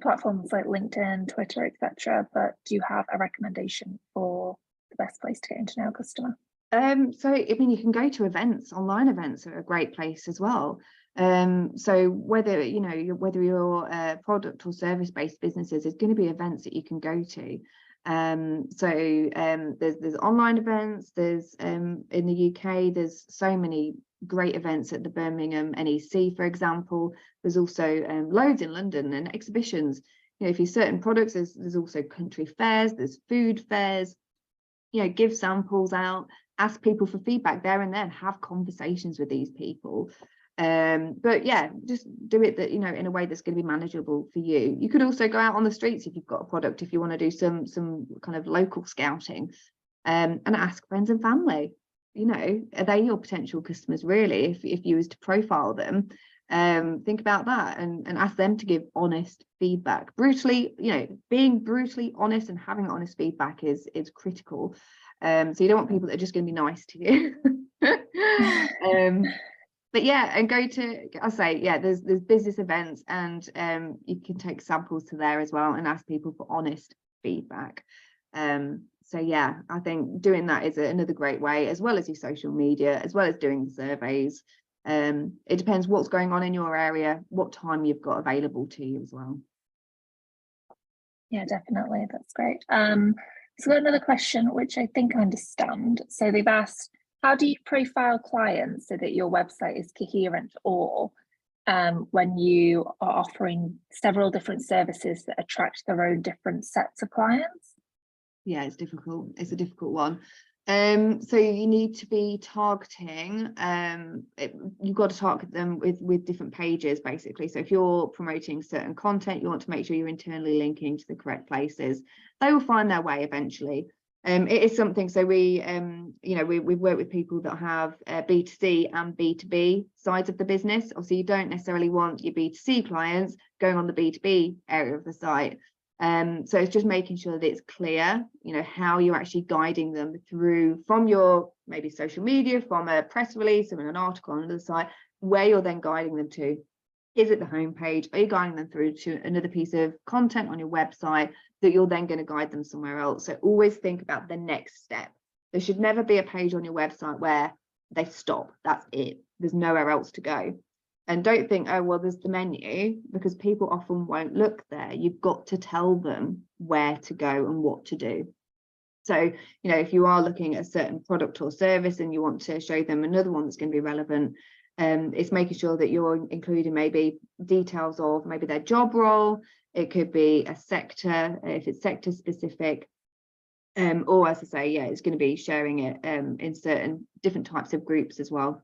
platforms like LinkedIn, Twitter, etc., but do you have a recommendation for the best place to get to know a customer? So I mean, you can go to events. Online events are a great place as well. So whether you're product or service based businesses, there's going to be events that you can go to. There's online events. There's in the UK, there's so many great events at the Birmingham NEC, for example. There's also loads in London and exhibitions. You know, if you certain products, there's also country fairs, there's food fairs. You know, give samples out, ask people for feedback there and then, have conversations with these people. But yeah, just do it that, you know, in a way that's going to be manageable for you. You could also go out on the streets if you've got a product, if you want to do some kind of local scouting, and ask friends and family, you know, are they your potential customers really? If you was to profile them, think about that and ask them to give honest feedback. Brutally, you know, being brutally honest and having honest feedback is critical. So you don't want people that are just going to be nice to you. But yeah, and go to, I say, yeah, there's business events, and you can take samples to there as well and ask people for honest feedback. So yeah, I think doing that is another great way, as well as your social media, as well as doing the surveys. It depends what's going on in your area, what time you've got available to you as well. Yeah, definitely. That's great. So I've got another question, which I think I understand. So they've asked, how do you profile clients so that your website is coherent, or when you are offering several different services that attract their own different sets of clients? Yeah, it's difficult. It's a difficult one. So you need to be targeting, you've got to target them with different pages, basically. So if you're promoting certain content, you want to make sure you're internally linking to the correct places. They will find their way eventually. It is something, so we you know, we've worked with people that have B2C and B2B sides of the business. Obviously you don't necessarily want your B2C clients going on the B2B area of the site. So it's just making sure that it's clear, you know, how you're actually guiding them through from your maybe social media, from a press release or an article on the site, where you're then guiding them to. Is it the homepage? Are you guiding them through to another piece of content on your website that you're then going to guide them somewhere else? So always think about the next step. There should never be a page on your website where they stop. That's it. There's nowhere else to go. And don't think, oh, well, there's the menu, because people often won't look there. You've got to tell them where to go and what to do. So, you know, if you are looking at a certain product or service and you want to show them another one that's going to be relevant, it's making sure that you're including maybe details of maybe their job role. It could be a sector, if it's sector specific. Or as I say, yeah, it's going to be sharing it in certain different types of groups as well.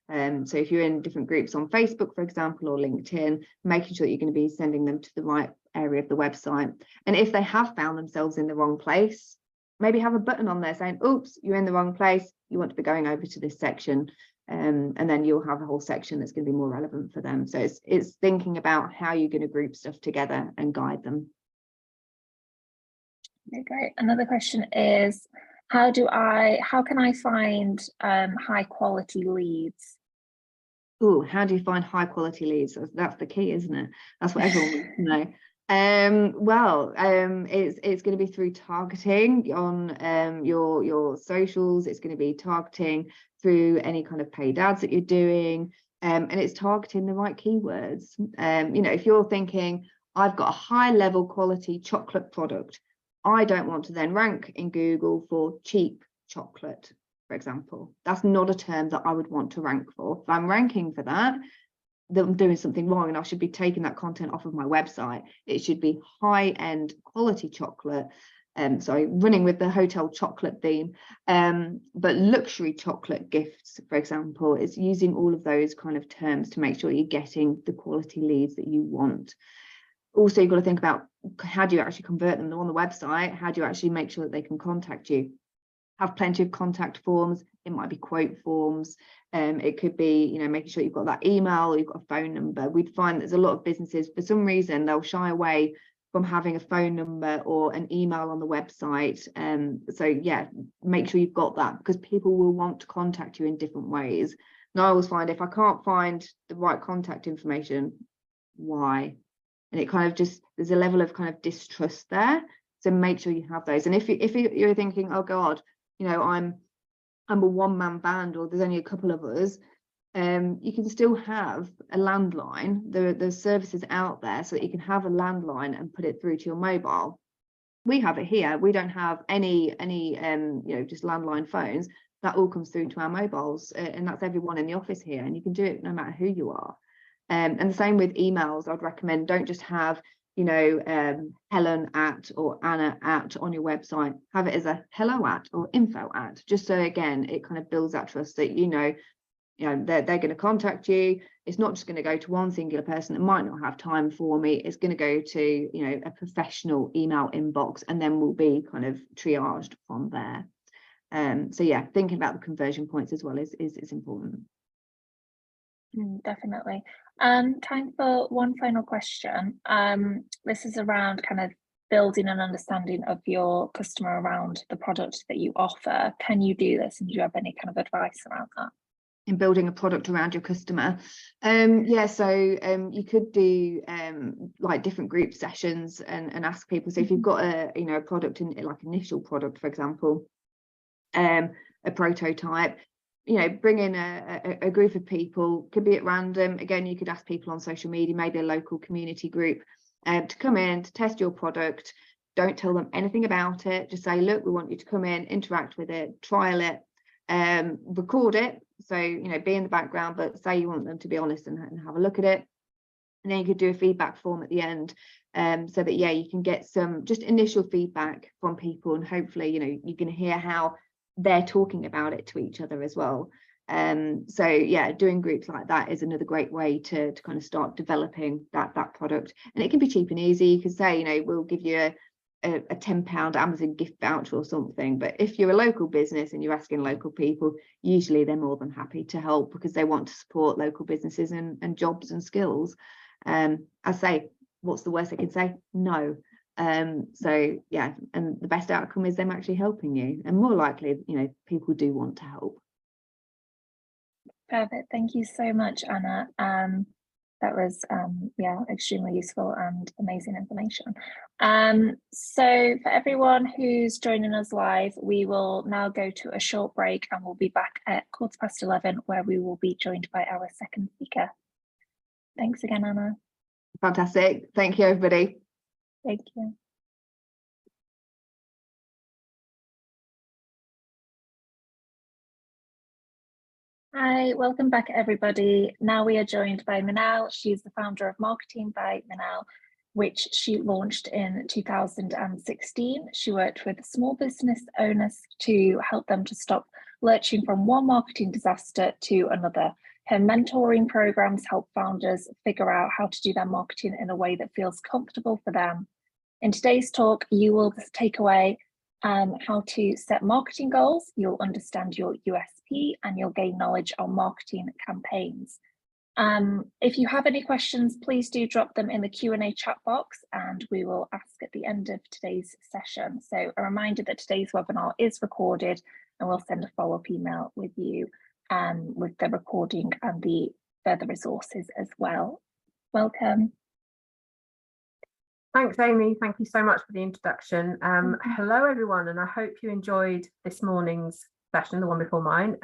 So if you're in different groups on Facebook, for example, or LinkedIn, making sure that you're going to be sending them to the right area of the website. And if they have found themselves in the wrong place, maybe have a button on there saying, oops, you're in the wrong place, you want to be going over to this section. And then you'll have a whole section that's going to be more relevant for them. So it's thinking about how you're going to group stuff together and guide them. Okay, great. Another question is, how can I find high quality leads? Oh, how do you find high quality leads? That's the key, isn't it? That's what everyone wants to know. It's going to be through targeting on your socials. It's going to be targeting through any kind of paid ads that you're doing, and it's targeting the right keywords. You know, if you're thinking, I've got a high level quality chocolate product, I don't want to then rank in Google for cheap chocolate, for example. That's not a term that I would want to rank for. If I'm ranking for that, then I'm doing something wrong, and I should be taking that content off of my website. It should be high-end quality chocolate. Running with the hotel chocolate theme, but luxury chocolate gifts, for example, is using all of those kind of terms to make sure you're getting the quality leads that you want. Also, you've got to think about, how do you actually convert them? They're on the website. How do you actually make sure that they can contact you? Have plenty of contact forms. It might be quote forms. It could be, you know, making sure you've got that email or you've got a phone number. We'd find there's a lot of businesses, for some reason, they'll shy away from having a phone number or an email on the website. So yeah, make sure you've got that, because people will want to contact you in different ways. And I always find, if I can't find the right contact information, why? And it kind of just, there's a level of kind of distrust there. So make sure you have those. And if you're thinking, oh God, you know, I'm a one-man band, or there's only a couple of us, you can still have a landline. There's services out there so that you can have a landline and put it through to your mobile. We have it here. We don't have any you know, just landline phones. That all comes through to our mobiles, and that's everyone in the office here, and you can do it no matter who you are. And the same with emails. I'd recommend, don't just have, you know, Helen at or Anna at on your website. Have it as a hello at or info at, just so again it kind of builds that trust that, you know, you know, they're going to contact you. It's not just going to go to one singular person that might not have time for me. It's going to go to, you know, a professional email inbox, and then we'll be kind of triaged from there. So yeah, thinking about the conversion points as well is important. Definitely. Time for one final question. This is around kind of building an understanding of your customer around the product that you offer. Can you do this, and do you have any kind of advice around that? In building a product around your customer, yeah, so you could do like different group sessions and ask people. So if you've got a, you know, a product in, like initial product, for example, a prototype, you know, bring in a group of people, could be at random. Again, you could ask people on social media, maybe a local community group, to come in to test your product. Don't tell them anything about it. Just say, look, we want you to come in, interact with it, trial it, record it. So, you know, be in the background, but say you want them to be honest and have a look at it. And then you could do a feedback form at the end, so that, yeah, you can get some just initial feedback from people, and hopefully, you know, you can hear how they're talking about it to each other as well. So yeah, doing groups like that is another great way to kind of start developing that product. And it can be cheap and easy. You could say, you know, we'll give you a £10 Amazon gift voucher or something. But if you're a local business and you're asking local people, usually they're more than happy to help, because they want to support local businesses and jobs and skills. I say, what's the worst they can say? No. So yeah, and the best outcome is them actually helping you, and more likely, you know, people do want to help. Perfect. Thank you so much, Anna. That was yeah, extremely useful and amazing information. So for everyone who's joining us live, we will now go to a short break, and we'll be back at 11:15, where we will be joined by our second speaker. Thanks again, Anna. Fantastic. Thank you, everybody. Thank you. Hi, welcome back, everybody. Now we are joined by Minal. She's the founder of Marketing by Minal, which she launched in 2016. She worked with small business owners to help them to stop lurching from one marketing disaster to another. Her mentoring programs help founders figure out how to do their marketing in a way that feels comfortable for them. In today's talk, you will take away how to set marketing goals, you'll understand your USP, and you'll gain knowledge on marketing campaigns. If you have any questions, please do drop them in the Q&A chat box, and we will ask at the end of today's session. So a reminder that today's webinar is recorded, and we'll send a follow-up email with you with the recording and the further resources as well. Welcome. Thanks, Amy. Thank you so much for the introduction. Hello, everyone, and I hope you enjoyed this morning's session, the one before mine.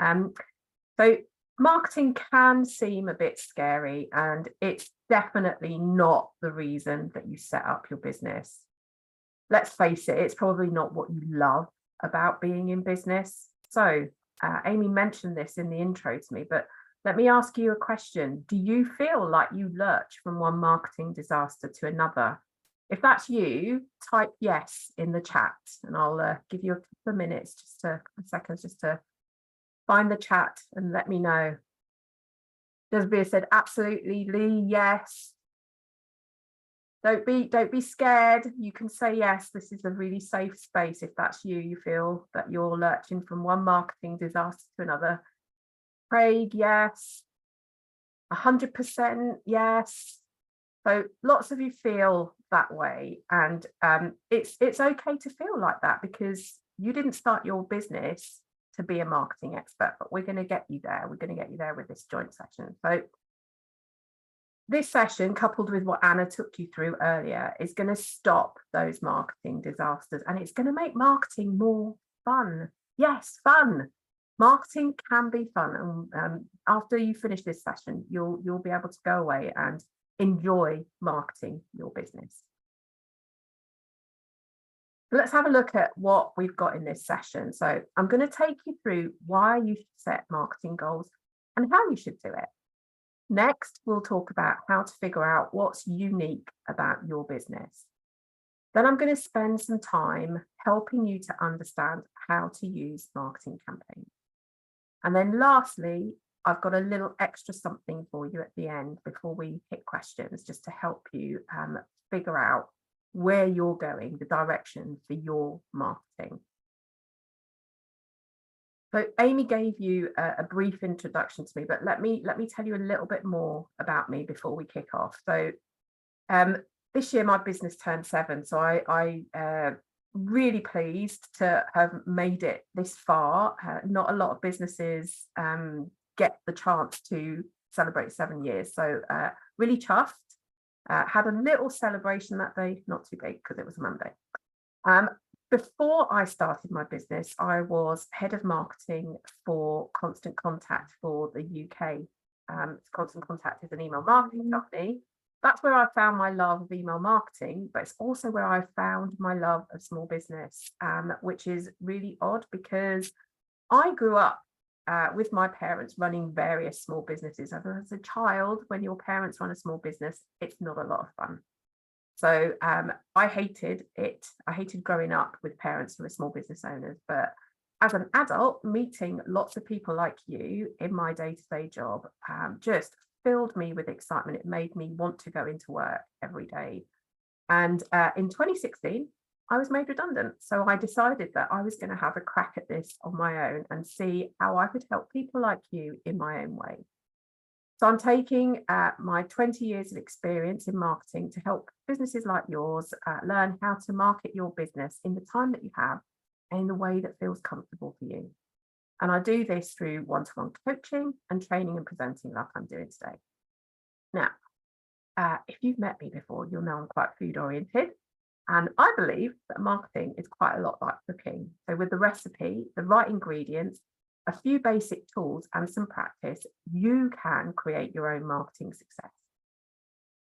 So marketing can seem a bit scary, and it's definitely not the reason that you set up your business. Let's face it, it's probably not what you love about being in business. So Amy mentioned this in the intro to me, but let me ask you a question. Do you feel like you lurch from one marketing disaster to another? If that's you, type yes in the chat, and I'll give you a couple of minutes, seconds, just to find the chat and let me know. Desbia said, absolutely, Lee, yes. Don't be scared. You can say yes. This is a really safe space. If that's you, you feel that you're lurching from one marketing disaster to another. Craig, yes. 100% yes. So lots of you feel that way, and it's okay to feel like that, because you didn't start your business to be a marketing expert, but we're going to get you there. We're going to get you there with this joint session. So this session, coupled with what Anna took you through earlier, is going to stop those marketing disasters, and it's going to make marketing more fun. Yes, fun. Marketing can be fun, and after you finish this session, you'll be able to go away and enjoy marketing your business. Let's have a look at what we've got in this session. So I'm going to take you through why you should set marketing goals and how you should do it. Next, we'll talk about how to figure out what's unique about your business. Then I'm going to spend some time helping you to understand how to use marketing campaigns. And then lastly, I've got a little extra something for you at the end before we hit questions, just to help you figure out where you're going, the direction for your marketing. So Amy gave you a brief introduction to me, but let me tell you a little bit more about me before we kick off. So this year my business turned 7, so I really pleased to have made it this far. Not a lot of businesses get the chance to celebrate 7 years, so really chuffed. Had a little celebration that day, not too big because it was a Monday. Before I started my business, I was head of marketing for Constant Contact for the UK. Constant Contact is an email marketing company. That's where I found my love of email marketing, but it's also where I found my love of small business, which is really odd because I grew up with my parents running various small businesses. As a child, when your parents run a small business, it's not a lot of fun. So I hated it. I hated growing up with parents who were small business owners. But as an adult, meeting lots of people like you in my day-to-day job just filled me with excitement. It made me want to go into work every day. And in 2016, I was made redundant. So I decided that I was going to have a crack at this on my own and see how I could help people like you in my own way. So I'm taking my 20 years of experience in marketing to help businesses like yours learn how to market your business in the time that you have and in the way that feels comfortable for you. And I do this through one-to-one coaching and training and presenting like I'm doing today. Now, if you've met me before, you'll know I'm quite food oriented. And I believe that marketing is quite a lot like cooking. So with the recipe, the right ingredients, a few basic tools and some practice, you can create your own marketing success.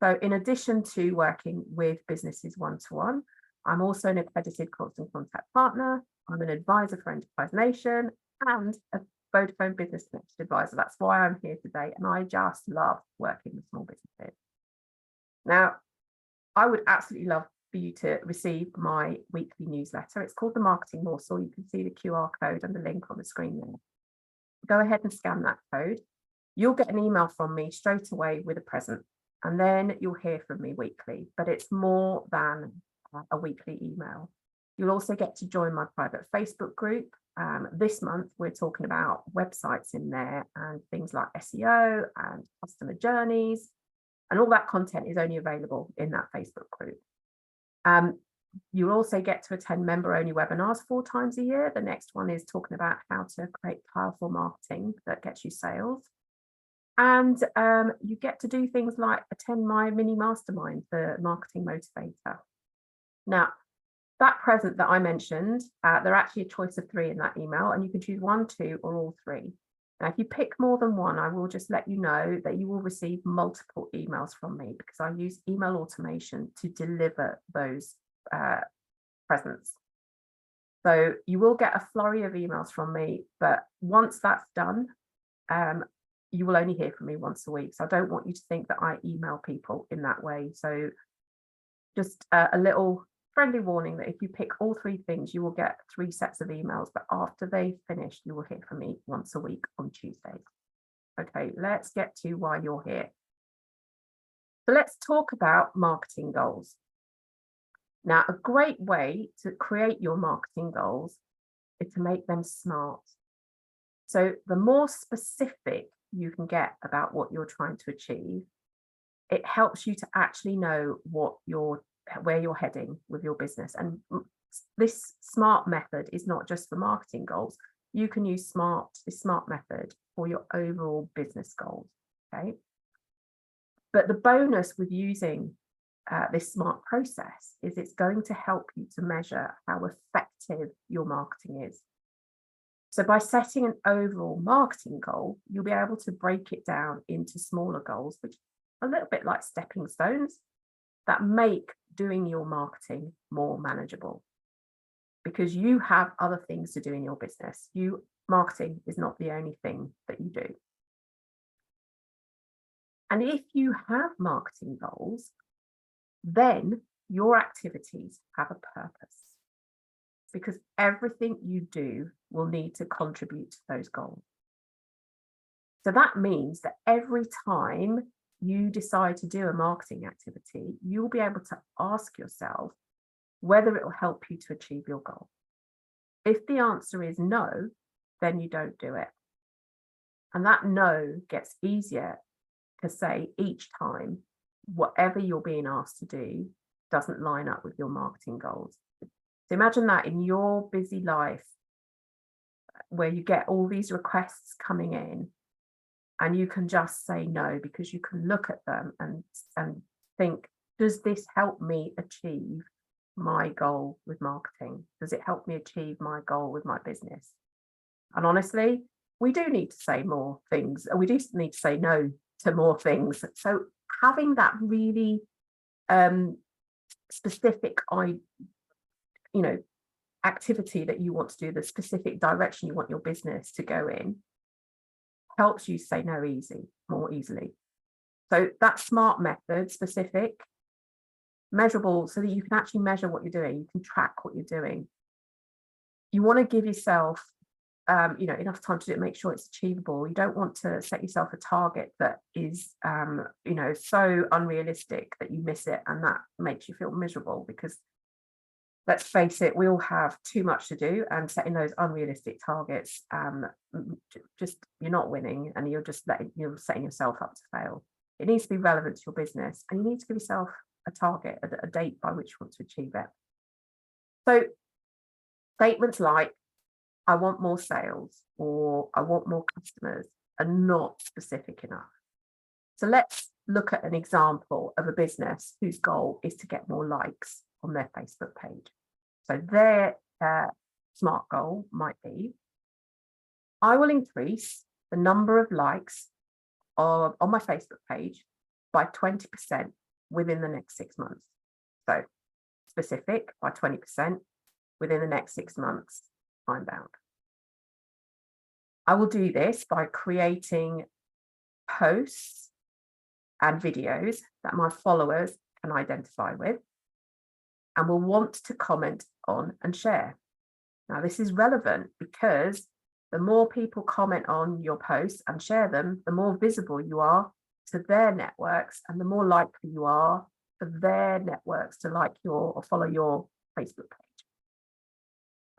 So in addition to working with businesses one-to-one, I'm also an accredited Constant Contact partner. I'm an advisor for Enterprise Nation and a Vodafone Business Connected advisor. That's why I'm here today. And I just love working with small businesses. Now, I would absolutely love for you to receive my weekly newsletter. It's called the Marketing Morsel. You can see the QR code and the link on the screen there. Go ahead and scan that code. You'll get an email from me straight away with a present, and then you'll hear from me weekly, but it's more than a weekly email. You'll also get to join my private Facebook group. This month, we're talking about websites in there and things like SEO and customer journeys, and all that content is only available in that Facebook group. You'll also get to attend member-only webinars 4 times a year. The next one is talking about how to create powerful marketing that gets you sales. And you get to do things like attend my mini mastermind, the Marketing Motivator. Now, that present that I mentioned, there are actually a choice of 3 in that email, and you can choose 1, 2, or all 3. Now, if you pick more than one, I will just let you know that you will receive multiple emails from me because I use email automation to deliver those presents. So you will get a flurry of emails from me, but once that's done, you will only hear from me once a week. So I don't want you to think that I email people in that way. So just a little friendly warning that if you pick all 3 things, you will get 3 sets of emails, but after they've finished, you will hear from me once a week on Tuesdays. Okay, let's get to why you're here. So let's talk about marketing goals. Now, a great way to create your marketing goals is to make them smart. So the more specific you can get about what you're trying to achieve, it helps you to actually know where you're heading with your business. And this SMART method is not just for marketing goals. You can use this SMART method for your overall business goals. Okay. But the bonus with using this SMART process is it's going to help you to measure how effective your marketing is. So by setting an overall marketing goal, you'll be able to break it down into smaller goals, which are a little bit like stepping stones that make doing your marketing more manageable, because you have other things to do in your business. Marketing is not the only thing that you do. And if you have marketing goals, then your activities have a purpose, because everything you do will need to contribute to those goals. So that means that every time you decide to do a marketing activity, you'll be able to ask yourself whether it will help you to achieve your goal. If the answer is no, then you don't do it. And that no gets easier to say each time whatever you're being asked to do doesn't line up with your marketing goals. So imagine that in your busy life where you get all these requests coming in and you can just say no because you can look at them and think, does this help me achieve my goal with marketing? Does it help me achieve my goal with my business? And honestly, we do need to say more things. We do need to say no to more things. So having that really specific, activity that you want to do, the specific direction you want your business to go in, helps you say no more easily. So that SMART method, specific, measurable, so that you can actually measure what you're doing, you can track what you're doing. You want to give yourself enough time to do it, make sure it's achievable. You don't want to set yourself a target that is so unrealistic that you miss it and that makes you feel miserable, because let's face it, we all have too much to do, and setting those unrealistic targets, you're not winning, and you're setting yourself up to fail. It needs to be relevant to your business, and you need to give yourself a target, a date by which you want to achieve it. So statements like, I want more sales, or I want more customers, are not specific enough. So let's look at an example of a business whose goal is to get more likes on their Facebook page. So their SMART goal might be, I will increase the number of likes on my Facebook page by 20% within the next 6 months. So specific, by 20% within the next 6 months, time bound. I will do this by creating posts and videos that my followers can identify with and will want to comment on and share. Now, this is relevant because the more people comment on your posts and share them, the more visible you are to their networks, and the more likely you are for their networks to like or follow your Facebook page.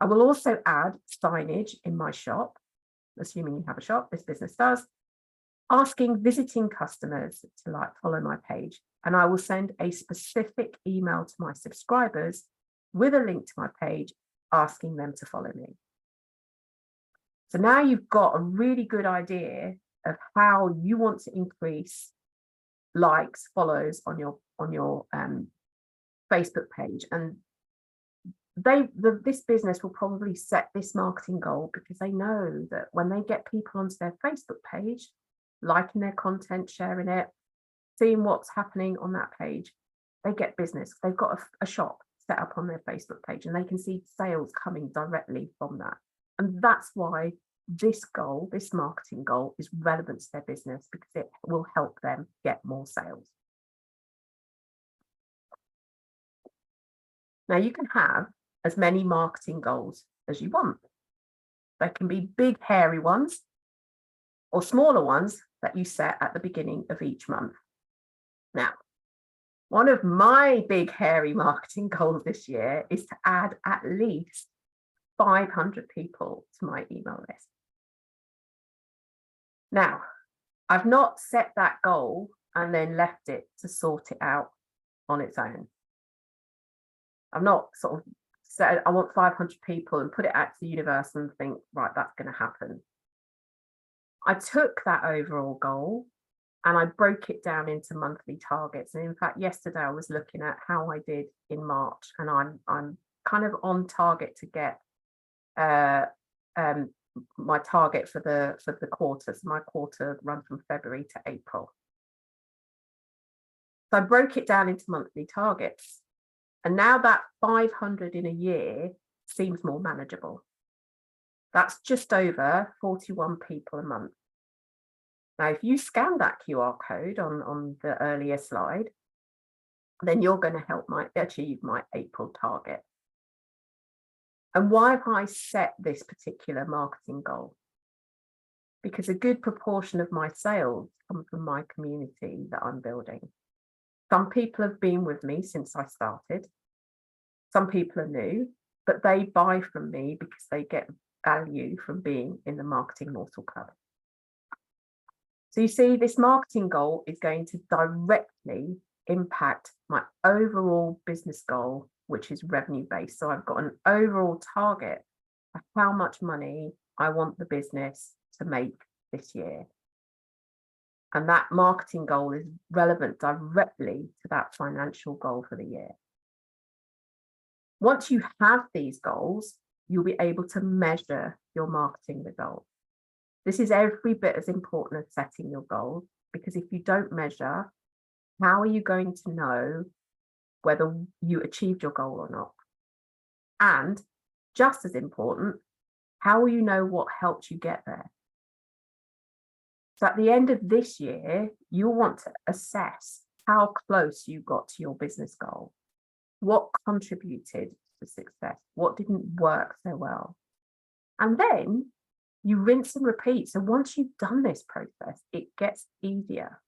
I will also add signage in my shop, assuming you have a shop, this business does, asking visiting customers to follow my page. And I will send a specific email to my subscribers with a link to my page, asking them to follow me. So now you've got a really good idea of how you want to increase likes, follows on your Facebook page. And this business will probably set this marketing goal because they know that when they get people onto their Facebook page, liking their content, sharing it, seeing what's happening on that page, they get business. They've got a shop set up on their Facebook page and they can see sales coming directly from that. And that's why this goal, this marketing goal, is relevant to their business, because it will help them get more sales. Now, you can have as many marketing goals as you want. They can be big, hairy ones or smaller ones that you set at the beginning of each month. Now, one of my big, hairy marketing goals this year is to add at least 500 people to my email list. Now, I've not set that goal and then left it to sort it out on its own. I've not sort of said I want 500 people and put it out to the universe and think, right, that's going to happen. I took that overall goal and I broke it down into monthly targets. And in fact, yesterday I was looking at how I did in March, and I'm kind of on target to get my target for the quarter. So my quarter run from February to April. So I broke it down into monthly targets. And now that 500 in a year seems more manageable. That's just over 41 people a month. Now, if you scan that QR code on the earlier slide, then you're going to help achieve my April target. And why have I set this particular marketing goal? because a good proportion of my sales come from my community that I'm building. Some people have been with me since I started. Some people are new, but they buy from me because they get value from being in the Marketing Mortal Club. So you see, this marketing goal is going to directly impact my overall business goal, which is revenue based. So I've got an overall target of how much money I want the business to make this year. And that marketing goal is relevant directly to that financial goal for the year. Once you have these goals, you'll be able to measure your marketing results. This is every bit as important as setting your goals, because if you don't measure, how are you going to know whether you achieved your goal or not? And just as important, how will you know what helped you get there? So at the end of this year, you'll want to assess how close you got to your business goal. What contributed to success? What didn't work so well? And then you rinse and repeat. So once you've done this process, it gets easier.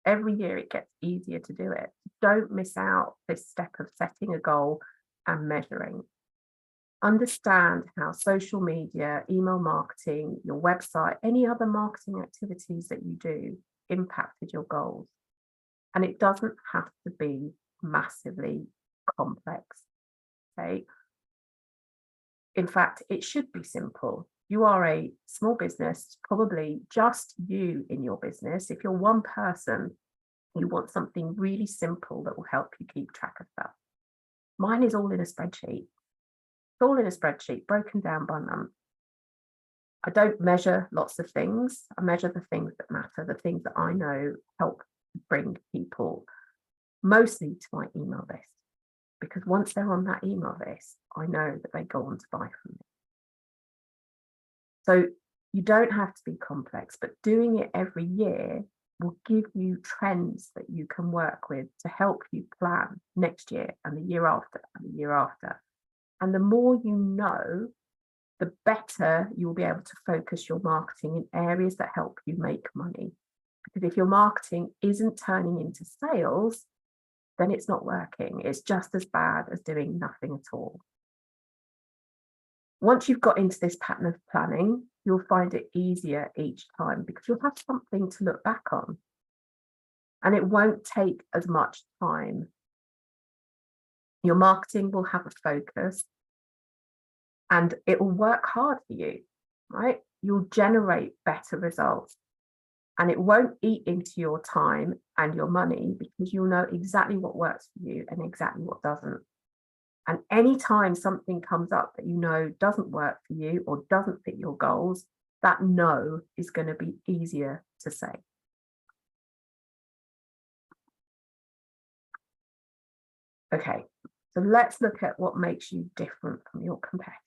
Every year it gets easier to do it. Don't miss out this step of setting a goal and measuring. Understand how social media, email marketing, your website, any other marketing activities that you do impacted your goals. And it doesn't have to be massively complex. Okay. In fact, it should be simple. You are a small business, probably just you in your business. If you're one person, you want something really simple that will help you keep track of stuff. Mine is all in a spreadsheet. It's all in a spreadsheet, broken down by month. I don't measure lots of things. I measure the things that matter, the things that I know help bring people mostly to my email list. Because once they're on that email list, I know that they go on to buy from me. So you don't have to be complex, but doing it every year will give you trends that you can work with to help you plan next year and the year after and the year after. And the more you know, the better you'll be able to focus your marketing in areas that help you make money. Because if your marketing isn't turning into sales, then it's not working. It's just as bad as doing nothing at all. Once you've got into this pattern of planning, you'll find it easier each time because you'll have something to look back on. And it won't take as much time. Your marketing will have a focus and it will work hard for you, right? You'll generate better results and it won't eat into your time and your money because you'll know exactly what works for you and exactly what doesn't. And anytime something comes up that you know doesn't work for you or doesn't fit your goals, that no is going to be easier to say. Okay, so let's look at what makes you different from your competitors.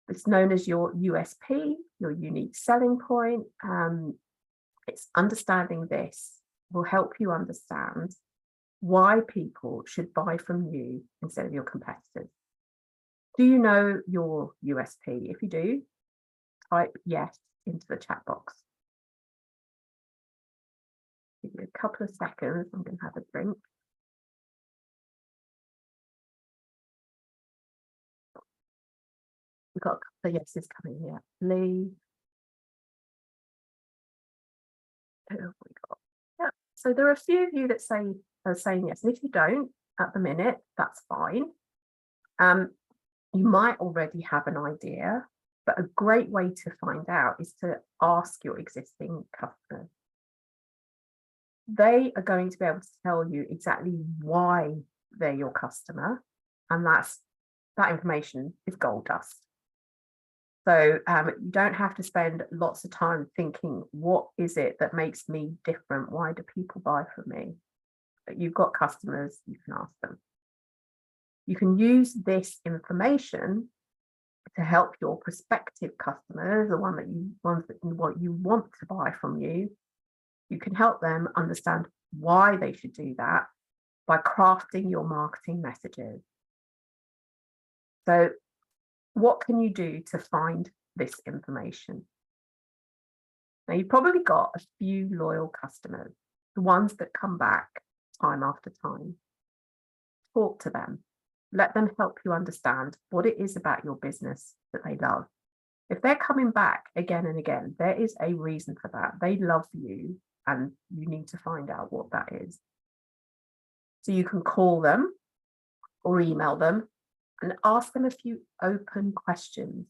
It's known as your USP, your unique selling point. It's understanding this will help you understand why people should buy from you instead of your competitors. Do you know your USP? If you do, type yes into the chat box. Give you a couple of seconds. I'm going to have a drink. We've got a couple of yeses coming here. Lee. Who have we got? Yeah. So there are a few of you that are saying yes. And if you don't at the minute, that's fine. You might already have an idea, but a great way to find out is to ask your existing customers. They are going to be able to tell you exactly why they're your customer, and that information is gold dust. So you don't have to spend lots of time thinking, what is it that makes me different? Why do people buy from me? But you've got customers, you can ask them. You can use this information to help your prospective customers, the ones that you want to buy from you. You can help them understand why they should do that by crafting your marketing messages. So what can you do to find this information? Now, you've probably got a few loyal customers, the ones that come back time after time. Talk to them. Let them help you understand what it is about your business that they love. If they're coming back again and again, there is a reason for that. They love you, and you need to find out what that is. So you can call them or email them and ask them a few open questions.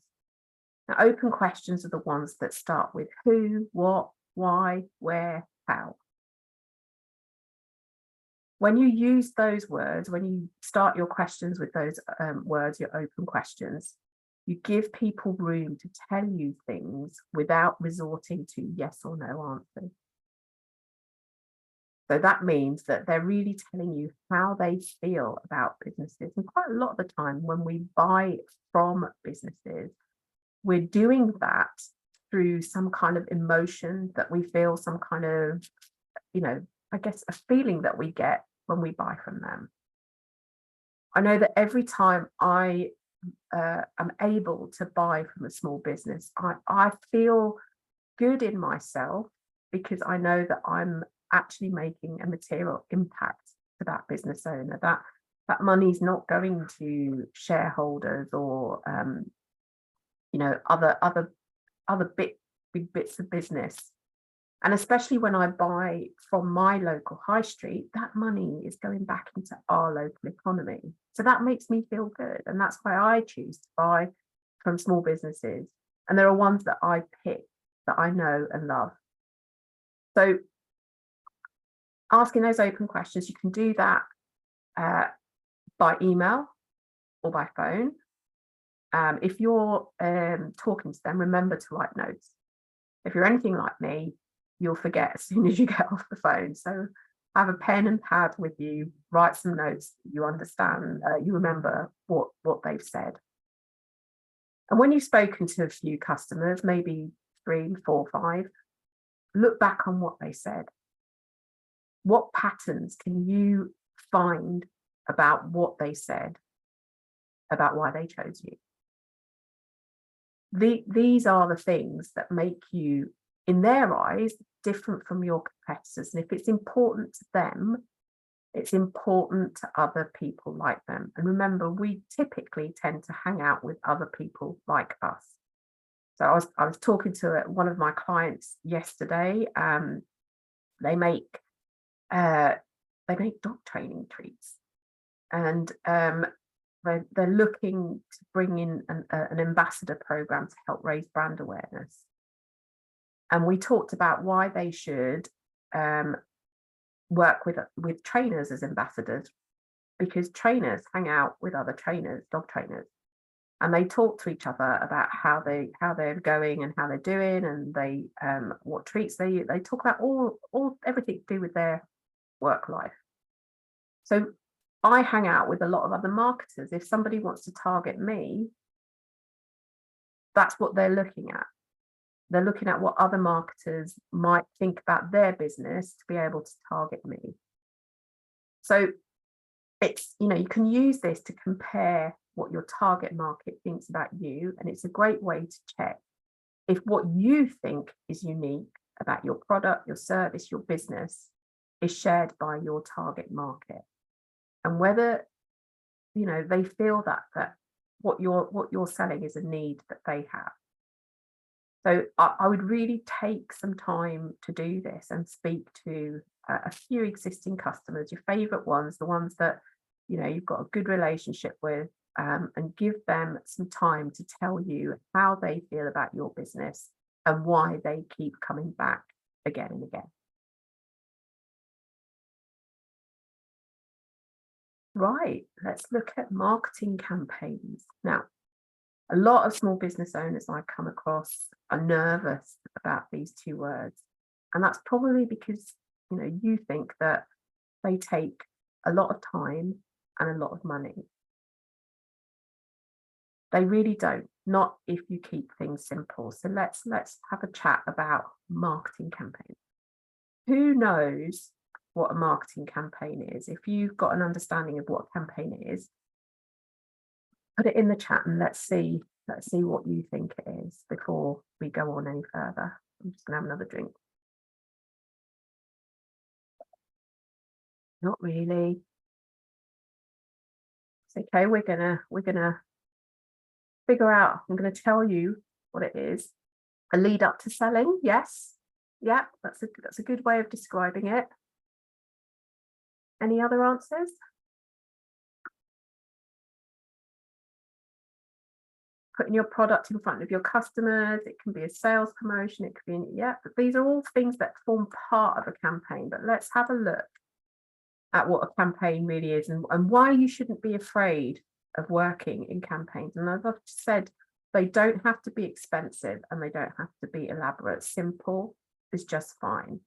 Now, open questions are the ones that start with who, what, why, where, how. When you use those words, when you start your questions with those words, your open questions, you give people room to tell you things without resorting to yes or no answers. So that means that they're really telling you how they feel about businesses. And quite a lot of the time when we buy from businesses, we're doing that through some kind of emotion that we feel, some kind of, I guess a feeling that we get when we buy from them. I know that every time I am able to buy from a small business, I feel good in myself because I know that I'm actually making a material impact to that business owner, that money's not going to shareholders or other big bits of business. And especially when I buy from my local high street, that money is going back into our local economy. So that makes me feel good. And that's why I choose to buy from small businesses. And there are ones that I pick that I know and love. So asking those open questions, you can do that by email or by phone. If you're talking to them, remember to write notes. If you're anything like me, you'll forget as soon as you get off the phone. So have a pen and pad with you, write some notes, you understand, you remember what they've said. And when you've spoken to a few customers, maybe 3, 4, 5, look back on what they said. What patterns can you find about what they said, about why they chose you? These are the things that make you, in their eyes, different from your competitors. And if it's important to them, it's important to other people like them. And remember, we typically tend to hang out with other people like us. So I was talking to one of my clients yesterday. They make dog training treats, and they're looking to bring in an ambassador program to help raise brand awareness. And we talked about why they should work with trainers as ambassadors, because trainers hang out with other trainers, dog trainers, and they talk to each other about how they're going and how they're doing, and they what treats they talk about all everything to do with their work life. So I hang out with a lot of other marketers. If somebody wants to target me, that's what they're looking at. They're looking at what other marketers might think about their business to be able to target me. So it's, you can use this to compare what your target market thinks about you. And it's a great way to check if what you think is unique about your product, your service, your business is shared by your target market. And whether, they feel that what you're selling is a need that they have. So I would really take some time to do this and speak to a few existing customers, your favorite ones, the ones that, you've got a good relationship with, and give them some time to tell you how they feel about your business and why they keep coming back again and again. Right, let's look at marketing campaigns. Now, a lot of small business owners I come across are nervous about these two words. And that's probably because, you think that they take a lot of time and a lot of money. They really don't, not if you keep things simple. So let's have a chat about marketing campaigns. Who knows what a marketing campaign is? If you've got an understanding of what a campaign is, put it in the chat and let's see what you think it is before we go on any further. I'm just gonna have another drink. Not really. It's okay, we're gonna figure out, I'm gonna tell you what it is. A lead up to selling, yes. Yeah, that's a good way of describing it. Any other answers? Putting your product in front of your customers, it can be a sales promotion, it could be, yeah, but these are all things that form part of a campaign. But let's have a look at what a campaign really is and why you shouldn't be afraid of working in campaigns. And as I've said, they don't have to be expensive and they don't have to be elaborate. Simple is just fine.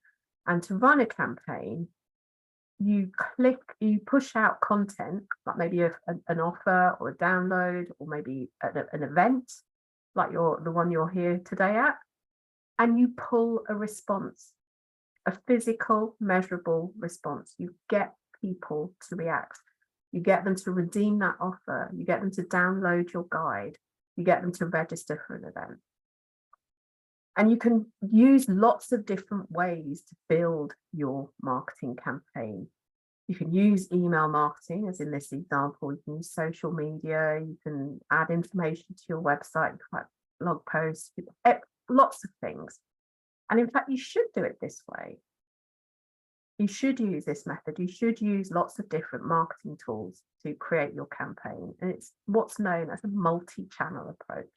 And to run a campaign, you push out content, like maybe an offer or a download, or maybe an event like the one you're here today at, and you pull a response, a physical, measurable response. You get people to react. You get them to redeem that offer. You get them to download your guide. You get them to register for an event. And you can use lots of different ways to build your marketing campaign. You can use email marketing, as in this example. You can use social media. You can add information to your website, you can write blog posts, lots of things. And in fact, you should do it this way. You should use this method. You should use lots of different marketing tools to create your campaign. And it's what's known as a multi-channel approach.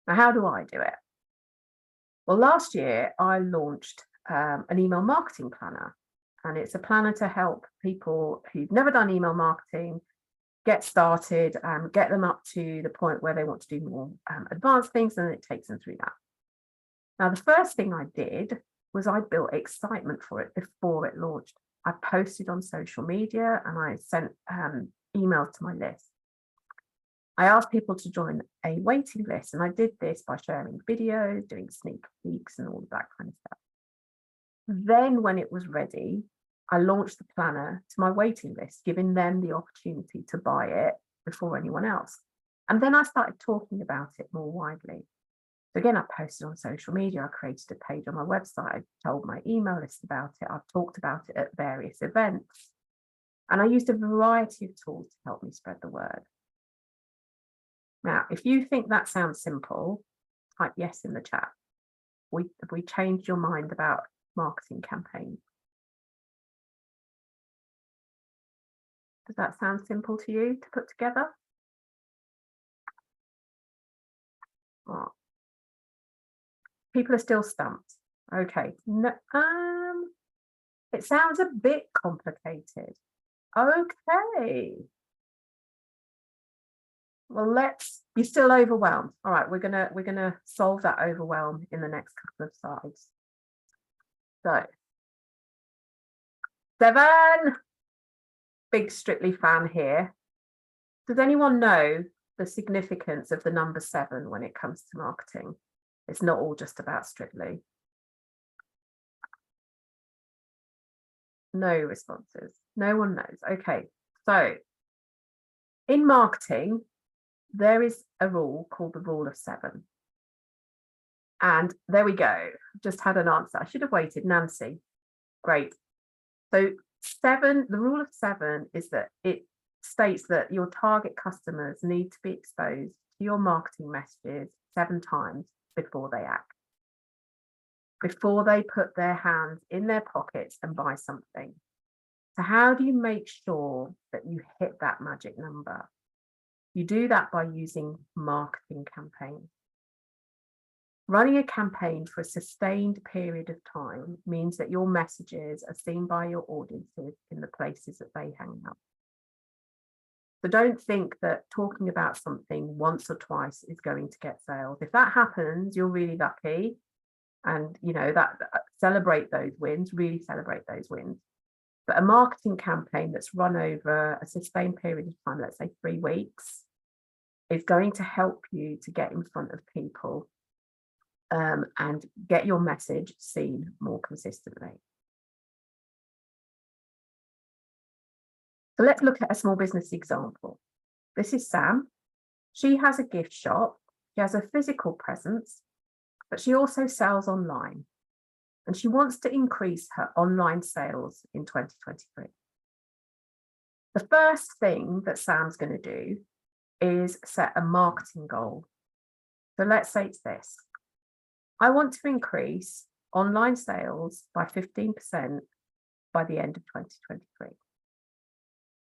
Now, how do I do it? Well, last year I launched an email marketing planner, and it's a planner to help people who've never done email marketing get started and get them up to the point where they want to do more advanced things, and it takes them through that. Now, the first thing I did was I built excitement for it before it launched. I posted on social media and I sent emails to my list. I asked people to join a waiting list, and I did this by sharing videos, doing sneak peeks and all of that kind of stuff. Then when it was ready, I launched the planner to my waiting list, giving them the opportunity to buy it before anyone else. And then I started talking about it more widely. So again, I posted on social media, I created a page on my website, I told my email list about it, I've talked about it at various events. And I used a variety of tools to help me spread the word. Now, if you think that sounds simple, type yes in the chat. Have we changed your mind about marketing campaigns? Does that sound simple to you to put together? Well, people are still stumped. Okay. No, it sounds a bit complicated. Okay. Well, you're still overwhelmed. All right, we're gonna solve that overwhelm in the next couple of slides. So, 7, big Strictly fan here. Does anyone know the significance of the number 7 when it comes to marketing? It's not all just about Strictly. No responses. No one knows. Okay, so in marketing, there is a rule called the rule of 7. And there we go. Just had an answer. I should have waited. Nancy. Great. So 7, the rule of 7 is that it states that your target customers need to be exposed to your marketing messages 7 times before they act, before they put their hands in their pockets and buy something. So how do you make sure that you hit that magic number? You do that by using marketing campaigns. Running a campaign for a sustained period of time means that your messages are seen by your audiences in the places that they hang out. So don't think that talking about something once or twice is going to get sales. If that happens, you're really lucky. And you know that celebrate those wins, really celebrate those wins. But a marketing campaign that's run over a sustained period of time, let's say 3 weeks, is going to help you to get in front of people and get your message seen more consistently. So let's look at a small business example. This is Sam. She has a gift shop. She has a physical presence. but she also sells online, and she wants to increase her online sales in 2023. The first thing that Sam's going to do is set a marketing goal. So let's say it's this. I want to increase online sales by 15% by the end of 2023.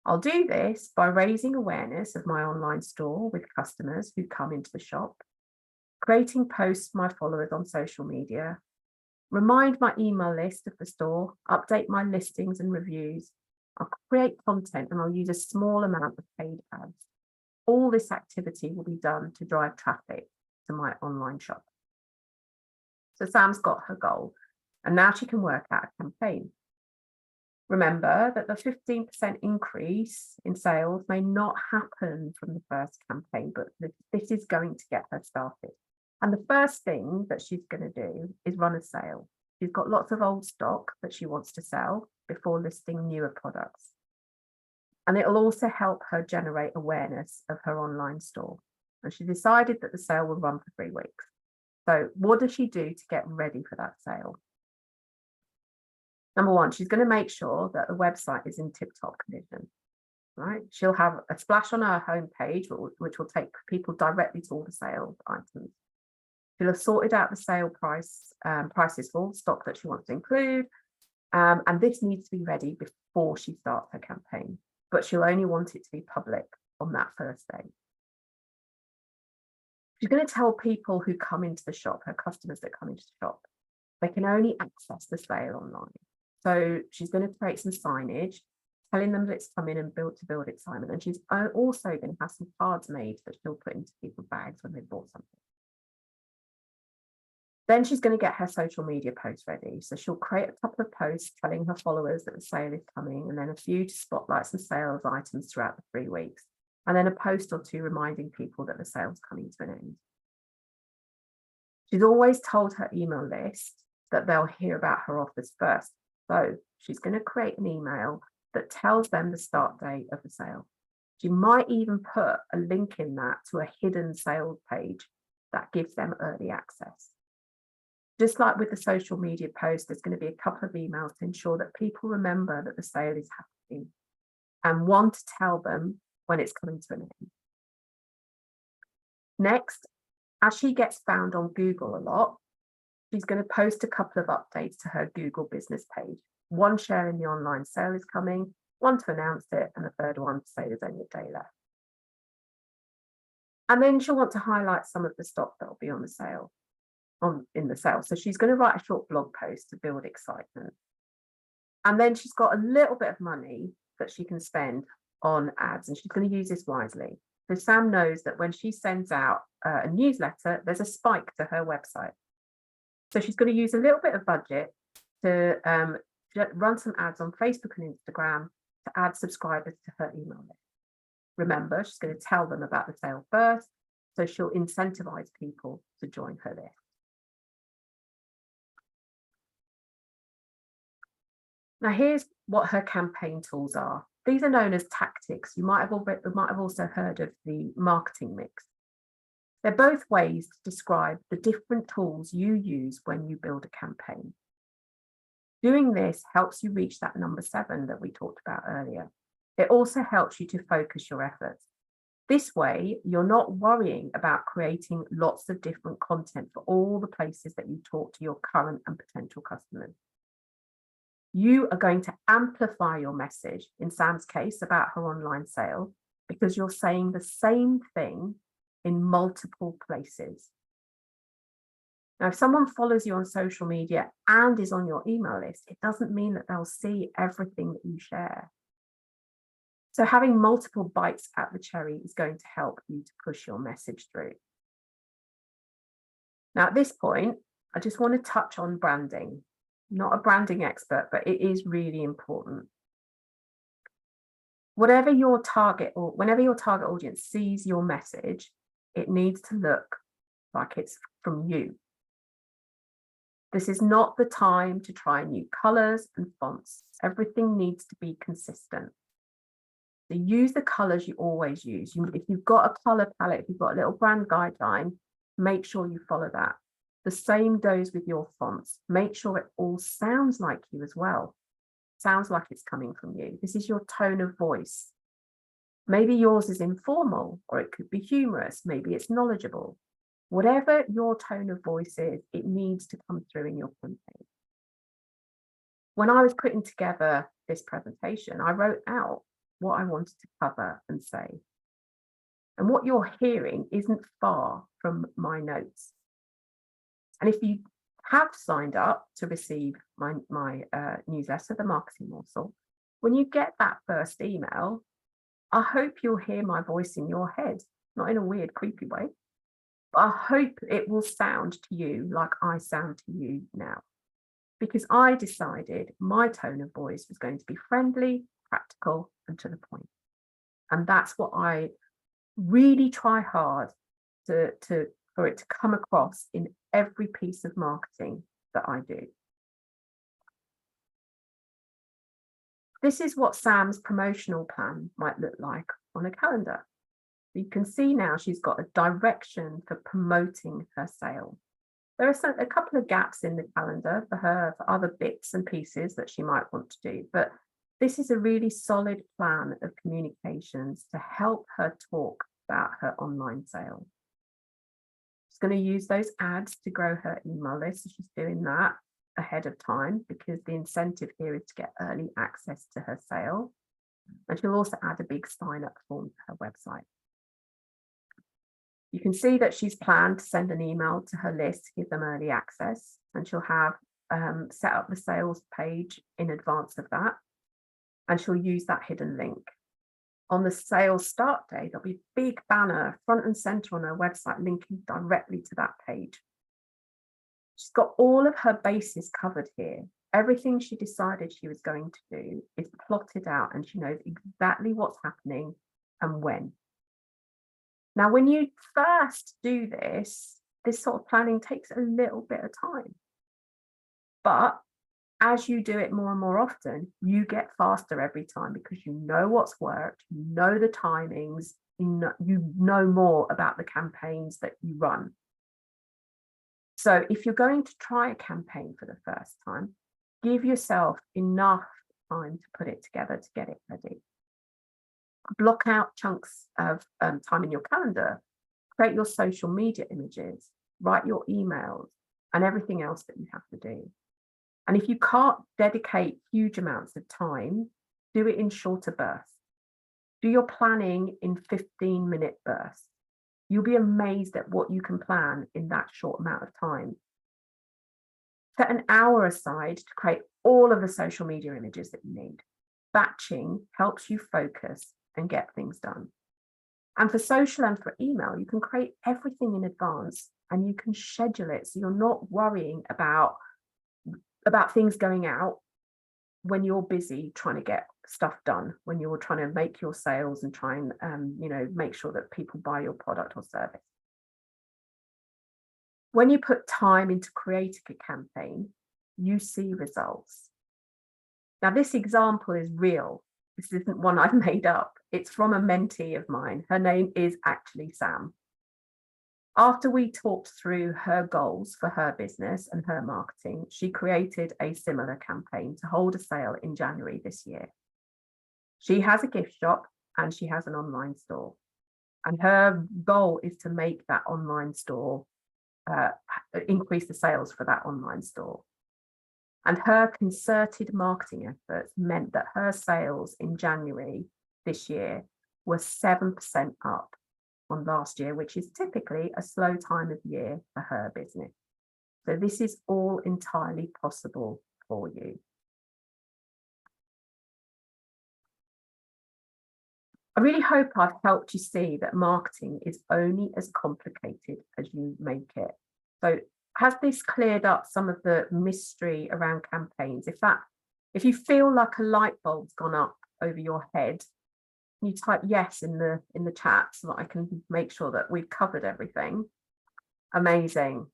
I'll do this by raising awareness of my online store with customers who come into the shop, creating posts for my followers on social media, remind my email list of the store, update my listings and reviews. I'll create content and I'll use a small amount of paid ads. All this activity will be done to drive traffic to my online shop. So Sam's got her goal, and now she can work out a campaign. Remember that the 15% increase in sales may not happen from the first campaign, but this is going to get her started. And the first thing that she's going to do is run a sale. She's got lots of old stock that she wants to sell before listing newer products. And it'll also help her generate awareness of her online store. And she decided that the sale will run for 3 weeks. So what does she do to get ready for that sale? Number one, she's going to make sure that the website is in tip-top condition, right? She'll have a splash on her homepage, which will take people directly to all the sale items. She'll have sorted out the sale prices for all the stock that she wants to include. And this needs to be ready before she starts her campaign, but she'll only want it to be public on that first day. She's going to tell people who come into the shop, her customers that come into the shop, they can only access the sale online. So she's going to create some signage, telling them that it's come in and build excitement. And she's also going to have some cards made that she'll put into people's bags when they've bought something. Then she's going to get her social media posts ready. So she'll create a couple of posts telling her followers that the sale is coming, and then a few to spotlight some sales items throughout the 3 weeks. And then a post or two reminding people that the sale's coming to an end. She's always told her email list that they'll hear about her offers first. So she's going to create an email that tells them the start date of the sale. She might even put a link in that to a hidden sales page that gives them early access. Just like with the social media post, there's going to be a couple of emails to ensure that people remember that the sale is happening and one to tell them when it's coming to an end. Next, as she gets found on Google a lot, she's going to post a couple of updates to her Google business page. One sharing the online sale is coming, one to announce it, and the third one to say there's only a day left. And then she'll want to highlight some of the stock that will be on the sale, in the sale. So she's going to write a short blog post to build excitement. And then she's got a little bit of money that she can spend on ads, and she's going to use this wisely. So Sam knows that when she sends out a newsletter, there's a spike to her website. So she's going to use a little bit of budget to run some ads on Facebook and Instagram to add subscribers to her email list. Remember, she's going to tell them about the sale first, so she'll incentivize people to join her list. Now, here's what her campaign tools are. These are known as tactics. You might have also heard of the marketing mix. They're both ways to describe the different tools you use when you build a campaign. Doing this helps you reach that number 7 that we talked about earlier. It also helps you to focus your efforts. This way, you're not worrying about creating lots of different content for all the places that you talk to your current and potential customers. You are going to amplify your message, in Sam's case, about her online sale, because you're saying the same thing in multiple places. Now, if someone follows you on social media and is on your email list, it doesn't mean that they'll see everything that you share. So having multiple bites at the cherry is going to help you to push your message through. Now, at this point, I just want to touch on branding. I'm not a branding expert, but it is really important. Whenever your target audience sees your message, it needs to look like it's from you. This is not the time to try new colors and fonts. Everything needs to be consistent. So use the colors you always use. If you've got a color palette, if you've got a little brand guideline, make sure you follow that. The same goes with your fonts. Make sure it all sounds like you as well. Sounds like it's coming from you. This is your tone of voice. Maybe yours is informal, or it could be humorous. Maybe it's knowledgeable. Whatever your tone of voice is, it needs to come through in your campaign. When I was putting together this presentation, I wrote out what I wanted to cover and say. And what you're hearing isn't far from my notes. And if you have signed up to receive my newsletter, The Marketing Morsel, when you get that first email, I hope you'll hear my voice in your head, not in a weird, creepy way, but I hope it will sound to you like I sound to you now. Because I decided my tone of voice was going to be friendly, practical, and to the point. And that's what I really try hard for it to come across in every piece of marketing that I do. This is what Sam's promotional plan might look like on a calendar. You can see now she's got a direction for promoting her sale. There are a couple of gaps in the calendar for her, for other bits and pieces that she might want to do, but this is a really solid plan of communications to help her talk about her online sale. She's going to use those ads to grow her email list. So she's doing that ahead of time because the incentive here is to get early access to her sale. And she'll also add a big sign-up form to her website. You can see that she's planned to send an email to her list to give them early access, and she'll have set up the sales page in advance of that, and she'll use that hidden link. On the sales start day, there'll be a big banner front and center on her website linking directly to that page. She's got all of her bases covered here. Everything she decided she was going to do is plotted out, and she knows exactly what's happening and when. Now, when you first do this sort of planning takes a little bit of time. But as you do it more and more often, you get faster every time because you know what's worked, you know the timings, you know more about the campaigns that you run. So if you're going to try a campaign for the first time, give yourself enough time to put it together to get it ready. Block out chunks of time in your calendar, create your social media images, write your emails, and everything else that you have to do. And if you can't dedicate huge amounts of time, do it in shorter bursts. Do your planning in 15-minute bursts. You'll be amazed at what you can plan in that short amount of time. Set an hour aside to create all of the social media images that you need. Batching helps you focus and get things done. And for social and for email, you can create everything in advance and you can schedule it so you're not worrying about things going out when you're busy trying to get stuff done, when you're trying to make your sales and try and make sure that people buy your product or service. When you put time into creating a campaign, you see results. Now, this example is real. This isn't one I've made up. It's from a mentee of mine. Her name is actually Sam. After we talked through her goals for her business and her marketing, she created a similar campaign to hold a sale in January this year. She has a gift shop and she has an online store. And her goal is to make that online store, increase the sales for that online store. And her concerted marketing efforts meant that her sales in January this year were 7% up on last year, which is typically a slow time of year for her business. So this is all entirely possible for you. I really hope I've helped you see that marketing is only as complicated as you make it. So has this cleared up some of the mystery around campaigns? If you feel like a light bulb's gone up over your head, can you type yes in the chat so that I can make sure that we've covered everything? Amazing.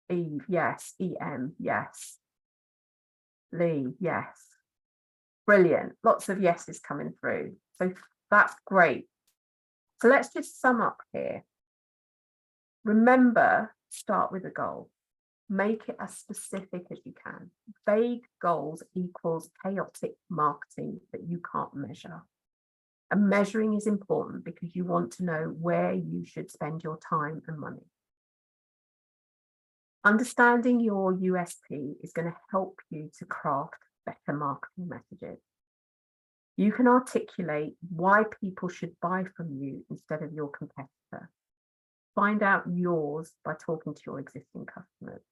Eve, yes. EM, yes. Lee, yes. Brilliant. Lots of yeses coming through. So that's great. So let's just sum up here. Remember, start with a goal. make it as specific as you can. Vague goals equals chaotic marketing that you can't measure. And measuring is important because you want to know where you should spend your time and money. Understanding your USP is going to help you to craft better marketing messages. You can articulate why people should buy from you instead of your competitor. Find out yours by talking to your existing customers.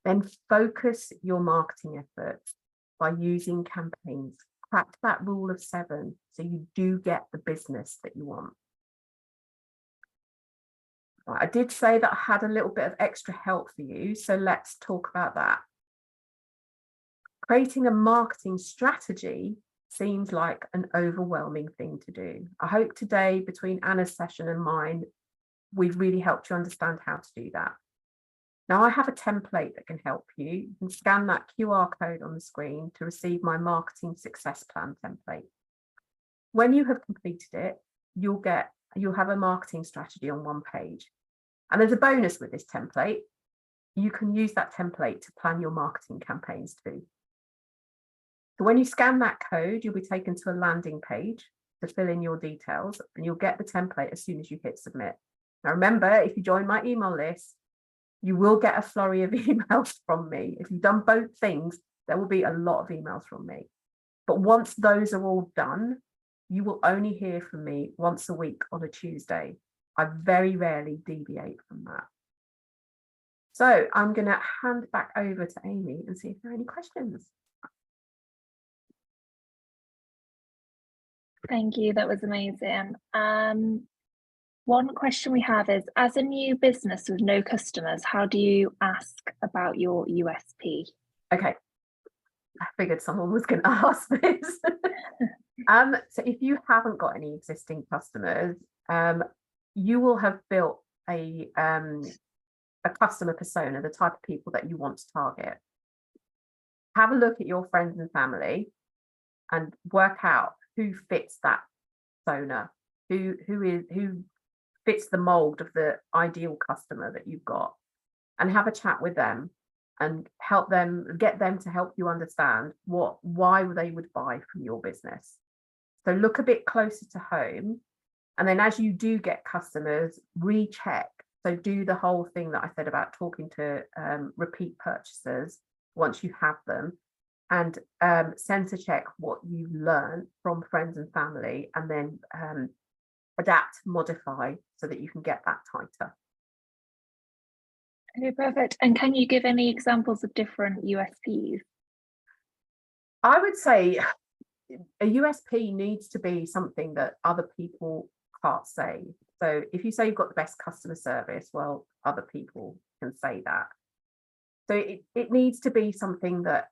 Then focus your marketing efforts by using campaigns. Crack that rule of 7 so you do get the business that you want. I did say that I had a little bit of extra help for you, so let's talk about that. Creating a marketing strategy seems like an overwhelming thing to do. I hope today, between Anna's session and mine, we've really helped you understand how to do that. Now I have a template that can help you. You can scan that QR code on the screen to receive my marketing success plan template. When you have completed it, you'll have a marketing strategy on one page. And there's a bonus with this template. You can use that template to plan your marketing campaigns too. So when you scan that code, you'll be taken to a landing page to fill in your details, and you'll get the template as soon as you hit submit. Now remember, if you join my email list, you will get a flurry of emails from me. If you've done both things, there will be a lot of emails from me. But once those are all done, you will only hear from me once a week on a Tuesday. I very rarely deviate from that. So I'm going to hand back over to Amy and see if there are any questions. Thank you, that was amazing. One question we have is, as a new business with no customers, how do you ask about your USP? Okay, I figured someone was going to ask this. So if you haven't got any existing customers, you will have built a customer persona, the type of people that you want to target. Have a look at your friends and family and work out who fits that persona, who fits the mold of the ideal customer that you've got, and have a chat with them and get them to help you understand why they would buy from your business. So look a bit closer to home, and then as you do get customers, recheck. So do the whole thing that I said about talking to repeat purchasers once you have them, and censor check what you've learned from friends and family, and then adapt, modify so that you can get that tighter. Okay, perfect. And can you give any examples of different USPs? I would say a USP needs to be something that other people can't say. So if you say you've got the best customer service, well, other people can say that. So it needs to be something that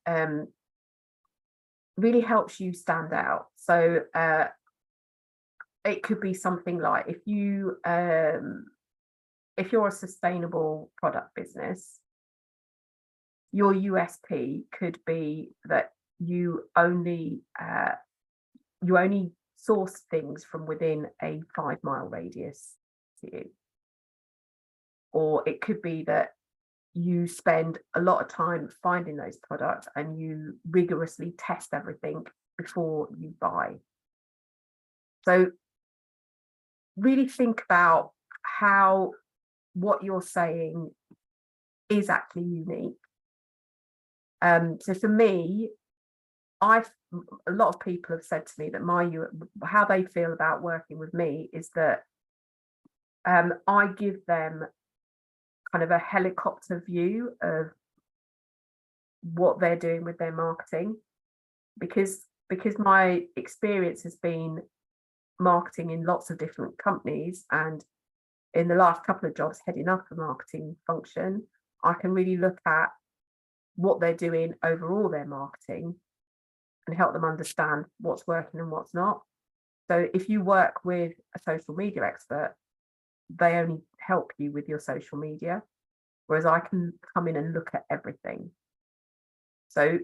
really helps you stand out. So it could be something like, if you're a sustainable product business, your USP could be that you only source things from within a 5-mile radius to you. Or it could be that you spend a lot of time finding those products and you rigorously test everything before you buy. So really think about how what you're saying is actually unique. So for me, a lot of people have said to me that how they feel about working with me is that I give them kind of a helicopter view of what they're doing with their marketing, because my experience has been marketing in lots of different companies, and in the last couple of jobs heading up a marketing function, I can really look at what they're doing overall, their marketing, and help them understand what's working and what's not. So if you work with a social media expert, they only help you with your social media, whereas I can come in and look at everything. So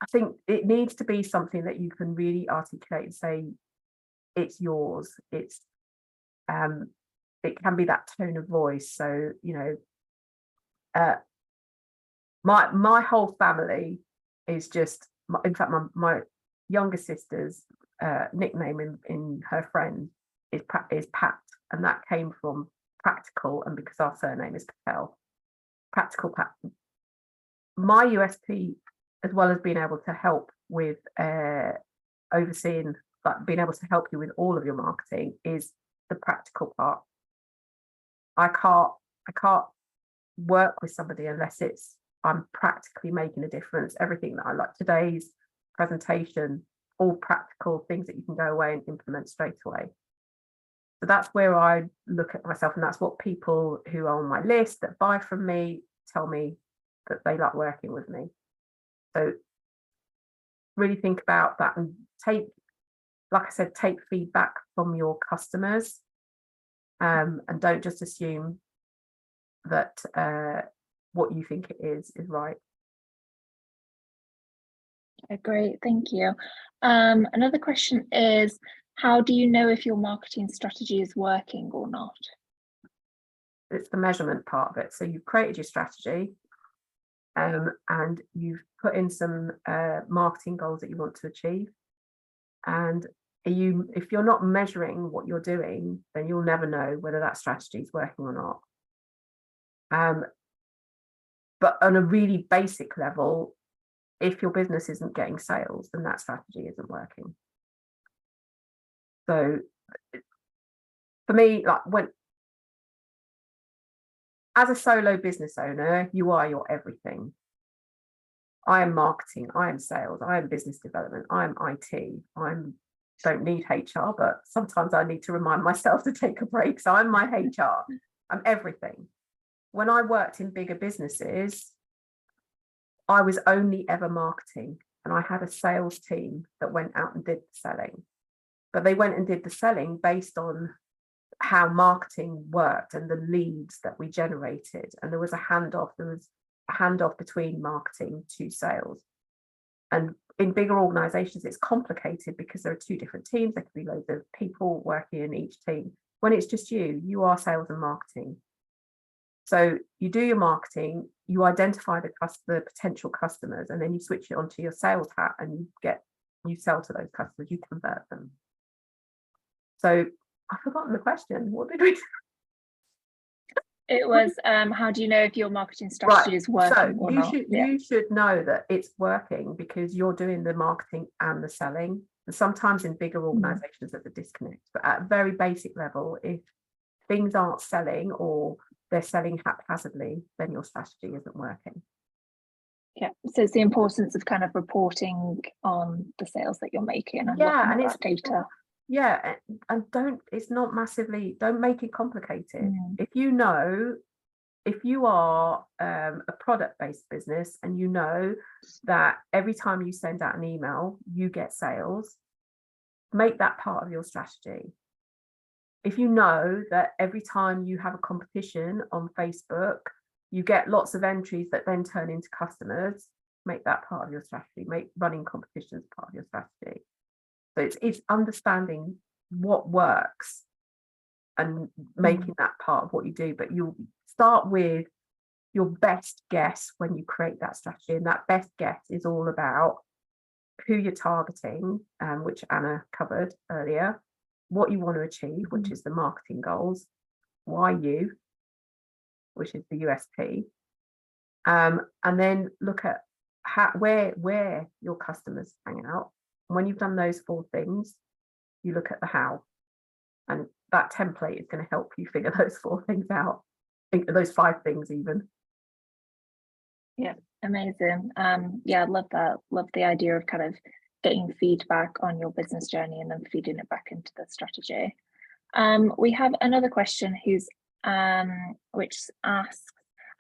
I think it needs to be something that you can really articulate and say, it's yours. It's it can be that tone of voice. So, you know, my whole family is just, in fact, my younger sister's nickname in her friend is Pat, and that came from practical, and because our surname is Patel, practical Pat. My USP, as well as being able to help with overseeing, but being able to help you with all of your marketing, is the practical part. I can't work with somebody unless I'm practically making a difference. Everything that I like, today's presentation, all practical things that you can go away and implement straight away. So that's where I look at myself, and that's what people who are on my list that buy from me tell me that they like working with me. So really think about that, and take, like I said, take feedback from your customers, and don't just assume that what you think it is right. Great, thank you. Another question is, how do you know if your marketing strategy is working or not? It's the measurement part of it. So you've created your strategy, and you've put in some marketing goals that you want to achieve. And if you're not measuring what you're doing, then you'll never know whether that strategy is working or not. But on a really basic level, if your business isn't getting sales, then that strategy isn't working. So for me, like, as a solo business owner, you are your everything. I am marketing, I am sales, I am business development, I am IT, don't need HR, but sometimes I need to remind myself to take a break. So I'm my HR, I'm everything. When I worked in bigger businesses, I was only ever marketing, and I had a sales team that went out and did the selling. But they went and did the selling based on how marketing worked and the leads that we generated. And there was a handoff between marketing to sales. And in bigger organizations, it's complicated because there are two different teams. There could be loads of people working in each team. When it's just you are sales and marketing. So you do your marketing, you identify the potential customers, and then you switch it onto your sales hat, and you sell to those customers, you convert them. So I've forgotten the question. What did we do? It was, how do you know if your marketing strategy is working or not? You should know that it's working because you're doing the marketing and the selling. And sometimes in bigger organizations, there's a disconnect. But at a very basic level, if things aren't selling or they're selling haphazardly, then your strategy isn't working. Yeah, so it's the importance of kind of reporting on the sales that you're making and looking at that data. Yeah, and don't make it complicated. If you know, if you are a product-based business and you know that every time you send out an email, you get sales, make that part of your strategy. If you know that every time you have a competition on Facebook, you get lots of entries that then turn into customers, make that part of your strategy. Make running competitions part of your strategy. So it's understanding what works and making that part of what you do. But you'll start with your best guess when you create that strategy. And that best guess is all about who you're targeting, which Anna covered earlier, what you want to achieve, which is the marketing goals, why you, which is the USP, and then look at where your customers hang out. When you've done those 4 things, you look at the how, and that template is going to help you figure those 4 things out, those 5 things even. Yeah, amazing. Yeah, I love that. Love the idea of kind of getting feedback on your business journey and then feeding it back into the strategy. We have another question which asks,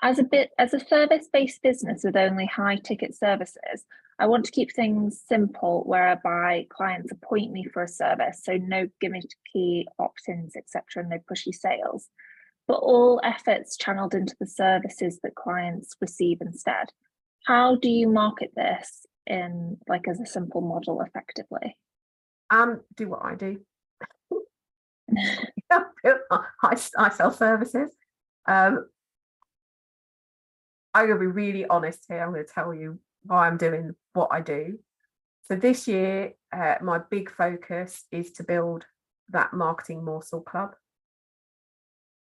as a service-based business with only high ticket services, I want to keep things simple whereby clients appoint me for a service, so no gimmicky opt-ins, etc., and no pushy sales, but all efforts channeled into the services that clients receive instead. How do you market this as a simple model effectively? Do what I do. I sell services. I'm going to be really honest here. I'm going to tell you why I'm doing what I do. So this year, my big focus is to build that marketing morsel club,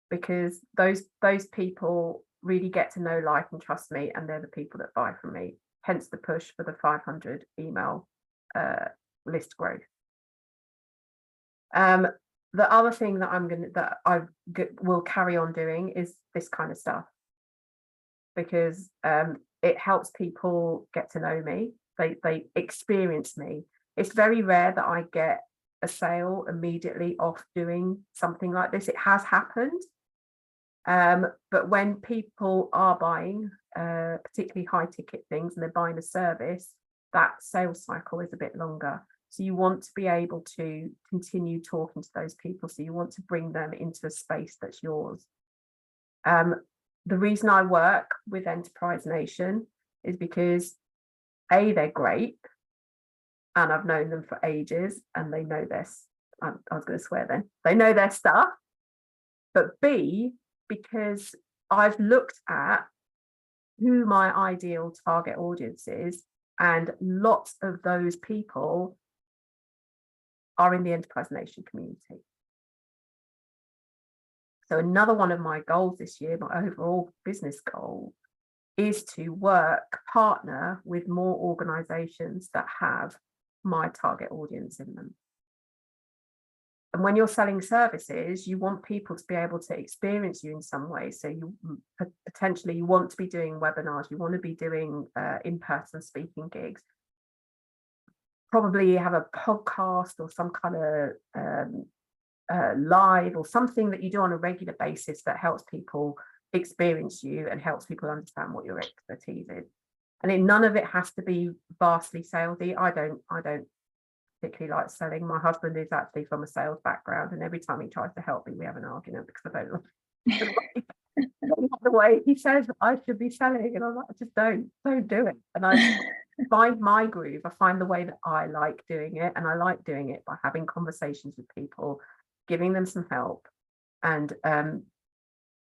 because those people really get to know, like, and trust me, and they're the people that buy from me. Hence the push for the 500 email list growth. The other thing that I will carry on doing is this kind of stuff, because it helps people get to know me. They experience me. It's very rare that I get a sale immediately off doing something like this. It has happened, but when people are buying particularly high ticket things and they're buying a service, that sales cycle is a bit longer. So you want to be able to continue talking to those people. So you want to bring them into a space that's yours. The reason I work with Enterprise Nation is because A, they're great, and I've known them for ages, and they know this. I was going to swear then. They know their stuff. But B, because I've looked at who my ideal target audience is, and lots of those people are in the Enterprise Nation community. So another one of my goals this year, my overall business goal, is to partner with more organizations that have my target audience in them. And when you're selling services, you want people to be able to experience you in some way. So you potentially you want to be doing webinars, you want to be doing in-person speaking gigs. Probably you have a podcast or some kind of live or something that you do on a regular basis that helps people experience you and helps people understand what your expertise is. And none of it has to be vastly salesy. I don't particularly like selling. My husband is actually from a sales background, and every time he tries to help me, we have an argument because I don't like the way he says I should be selling, and I'm like, just don't do it. And I find my groove. I find the way that I like doing it, and I like doing it by having conversations with people, giving them some help, and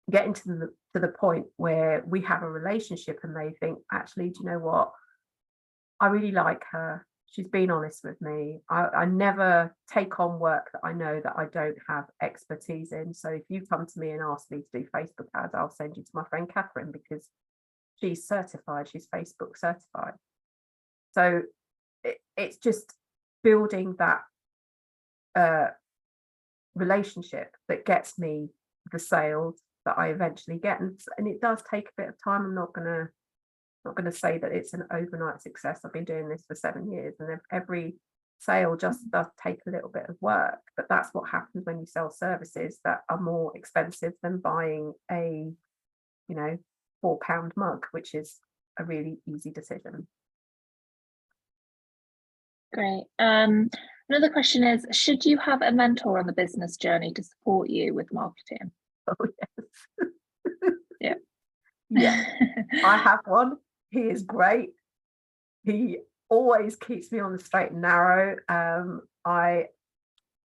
getting to the point where we have a relationship and they think, actually, do you know what? I really like her. She's been honest with me. I never take on work that I know that I don't have expertise in. So if you come to me and ask me to do Facebook ads, I'll send you to my friend Catherine, because she's certified. She's Facebook certified. So it's just building that relationship that gets me the sales that I eventually get. And it does take a bit of time. I'm not gonna say that it's an overnight success. I've been doing this for 7 years, and every sale just does take a little bit of work. But that's what happens when you sell services that are more expensive than buying a, £4 mug, which is a really easy decision. Great. Another question is, should you have a mentor on the business journey to support you with marketing? Oh, yes. Yeah. Yeah, I have one. He is great. He always keeps me on the straight and narrow. I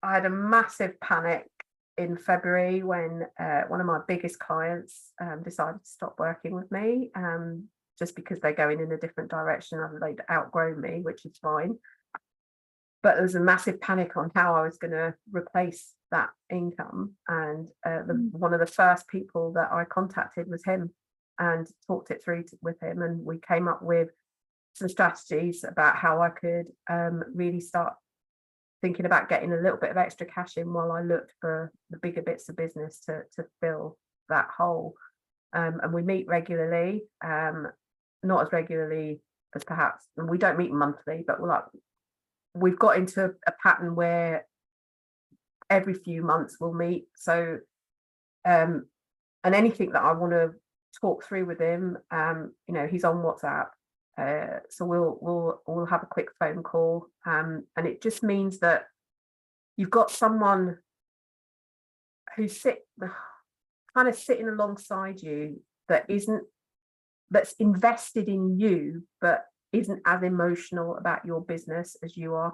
had a massive panic in February when one of my biggest clients decided to stop working with me, just because they're going in a different direction. They'd outgrown me, which is fine. But there was a massive panic on how I was going to replace that income. And one of the first people that I contacted was him, and talked it through with him. And we came up with some strategies about how I could really start thinking about getting a little bit of extra cash in while I looked for the bigger bits of business to fill that hole. And we meet regularly, not as regularly as perhaps, and we don't meet monthly, but we've got into a pattern where every few months we'll meet. So and anything that I want to talk through with him, he's on WhatsApp, so we'll have a quick phone call, and it just means that you've got someone who's kind of sitting alongside you that's invested in you, but isn't as emotional about your business as you are,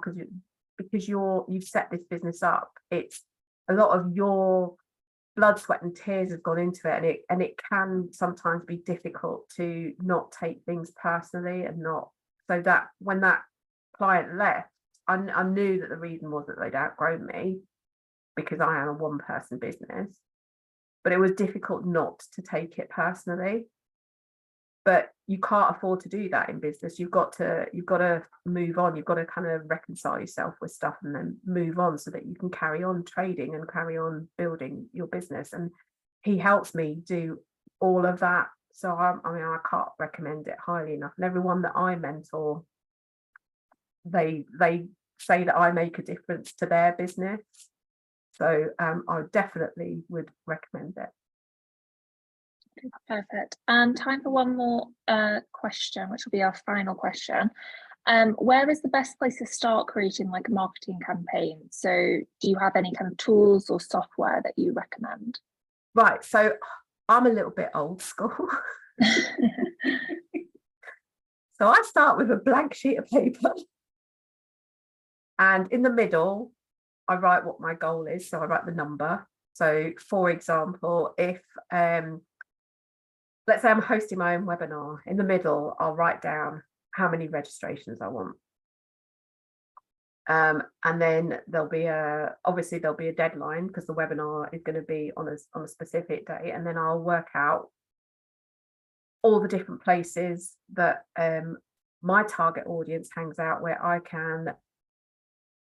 because you've set this business up. a lot of your blood, sweat and tears have gone into it, and it can sometimes be difficult to not take things personally, and not, so that when that client left, I knew that the reason was that they'd outgrown me, because I am a one-person business, but it was difficult not to take it personally. But you can't afford to do that in business. You've got to move on. You've got to kind of reconcile yourself with stuff and then move on, so that you can carry on trading and carry on building your business. And he helps me do all of that. So I mean, I can't recommend it highly enough. And everyone that I mentor, they say that I make a difference to their business. So I definitely would recommend it. Perfect. And time for one more question, which will be our final question. Where is the best place to start creating like a marketing campaign? So do you have any kind of tools or software that you recommend? Right, so I'm a little bit old school. So I start with a blank sheet of paper, and in the middle I write what my goal is. So I write the number. So for example, if let's say I'm hosting my own webinar, in the middle I'll write down how many registrations I want. And then there'll be obviously there'll be a deadline, because the webinar is going to be on a specific day, and then I'll work out all the different places that my target audience hangs out, where I can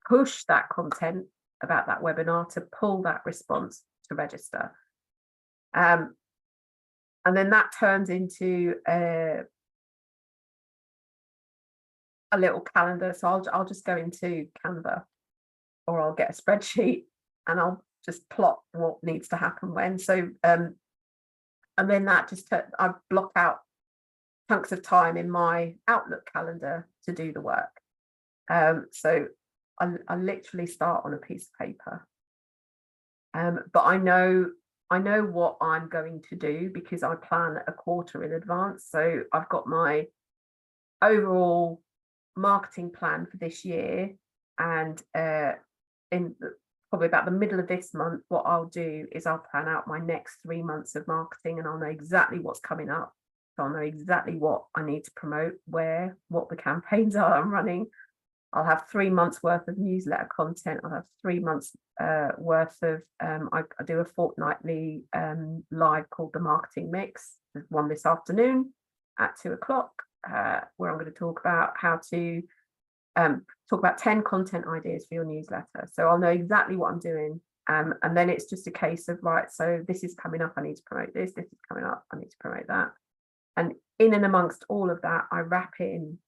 push that content about that webinar to pull that response to register. And then that turns into a little calendar. So I'll just go into Canva, or I'll get a spreadsheet and I'll just plot what needs to happen when. So and then that just I block out chunks of time in my Outlook calendar to do the work. So I literally start on a piece of paper, but I know what I'm going to do, because I plan a quarter in advance. So I've got my overall marketing plan for this year, and in probably about the middle of this month, what I'll do is I'll plan out my next 3 months of marketing, and I'll know exactly what's coming up. So I'll know exactly what I need to promote, where, what the campaigns are I'm running. I'll have 3 months worth of newsletter content. I'll have 3 months worth of, I do a fortnightly live called the Marketing Mix. There's one this afternoon at 2 o'clock, where I'm going to talk about how to talk about 10 content ideas for your newsletter. So I'll know exactly what I'm doing. And then it's just a case of, right, so this is coming up, I need to promote this. This is coming up, I need to promote that. And in and amongst all of that, I wrap in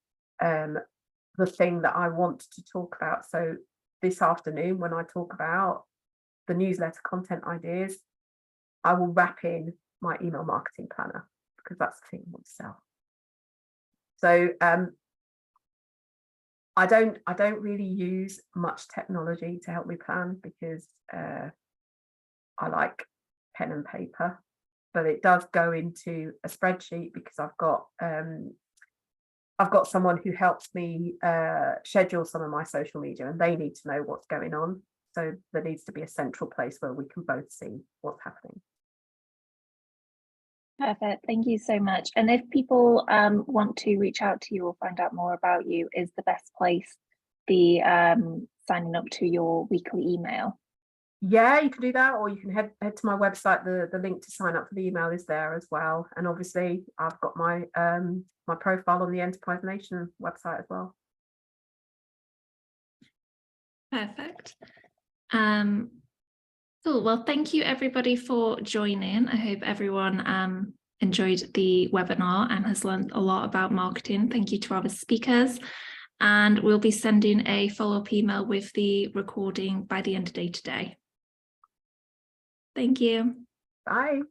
the thing that I want to talk about. So this afternoon, when I talk about the newsletter content ideas, I will wrap in my email marketing planner, because that's the thing I want to sell. So I don't really use much technology to help me plan, because I like pen and paper, but it does go into a spreadsheet, because I've got someone who helps me schedule some of my social media, and they need to know what's going on. So there needs to be a central place where we can both see what's happening. Perfect. Thank you so much. And if people want to reach out to you or find out more about you, is the best place the signing up to your weekly email? Yeah, you can do that, or you can head to my website. The link to sign up for the email is there as well. And obviously I've got my my profile on the Enterprise Nation website as well. Perfect. Cool. Well, thank you everybody for joining. I hope everyone enjoyed the webinar and has learned a lot about marketing. Thank you to our speakers. And we'll be sending a follow-up email with the recording by the end of day today. Thank you. Bye.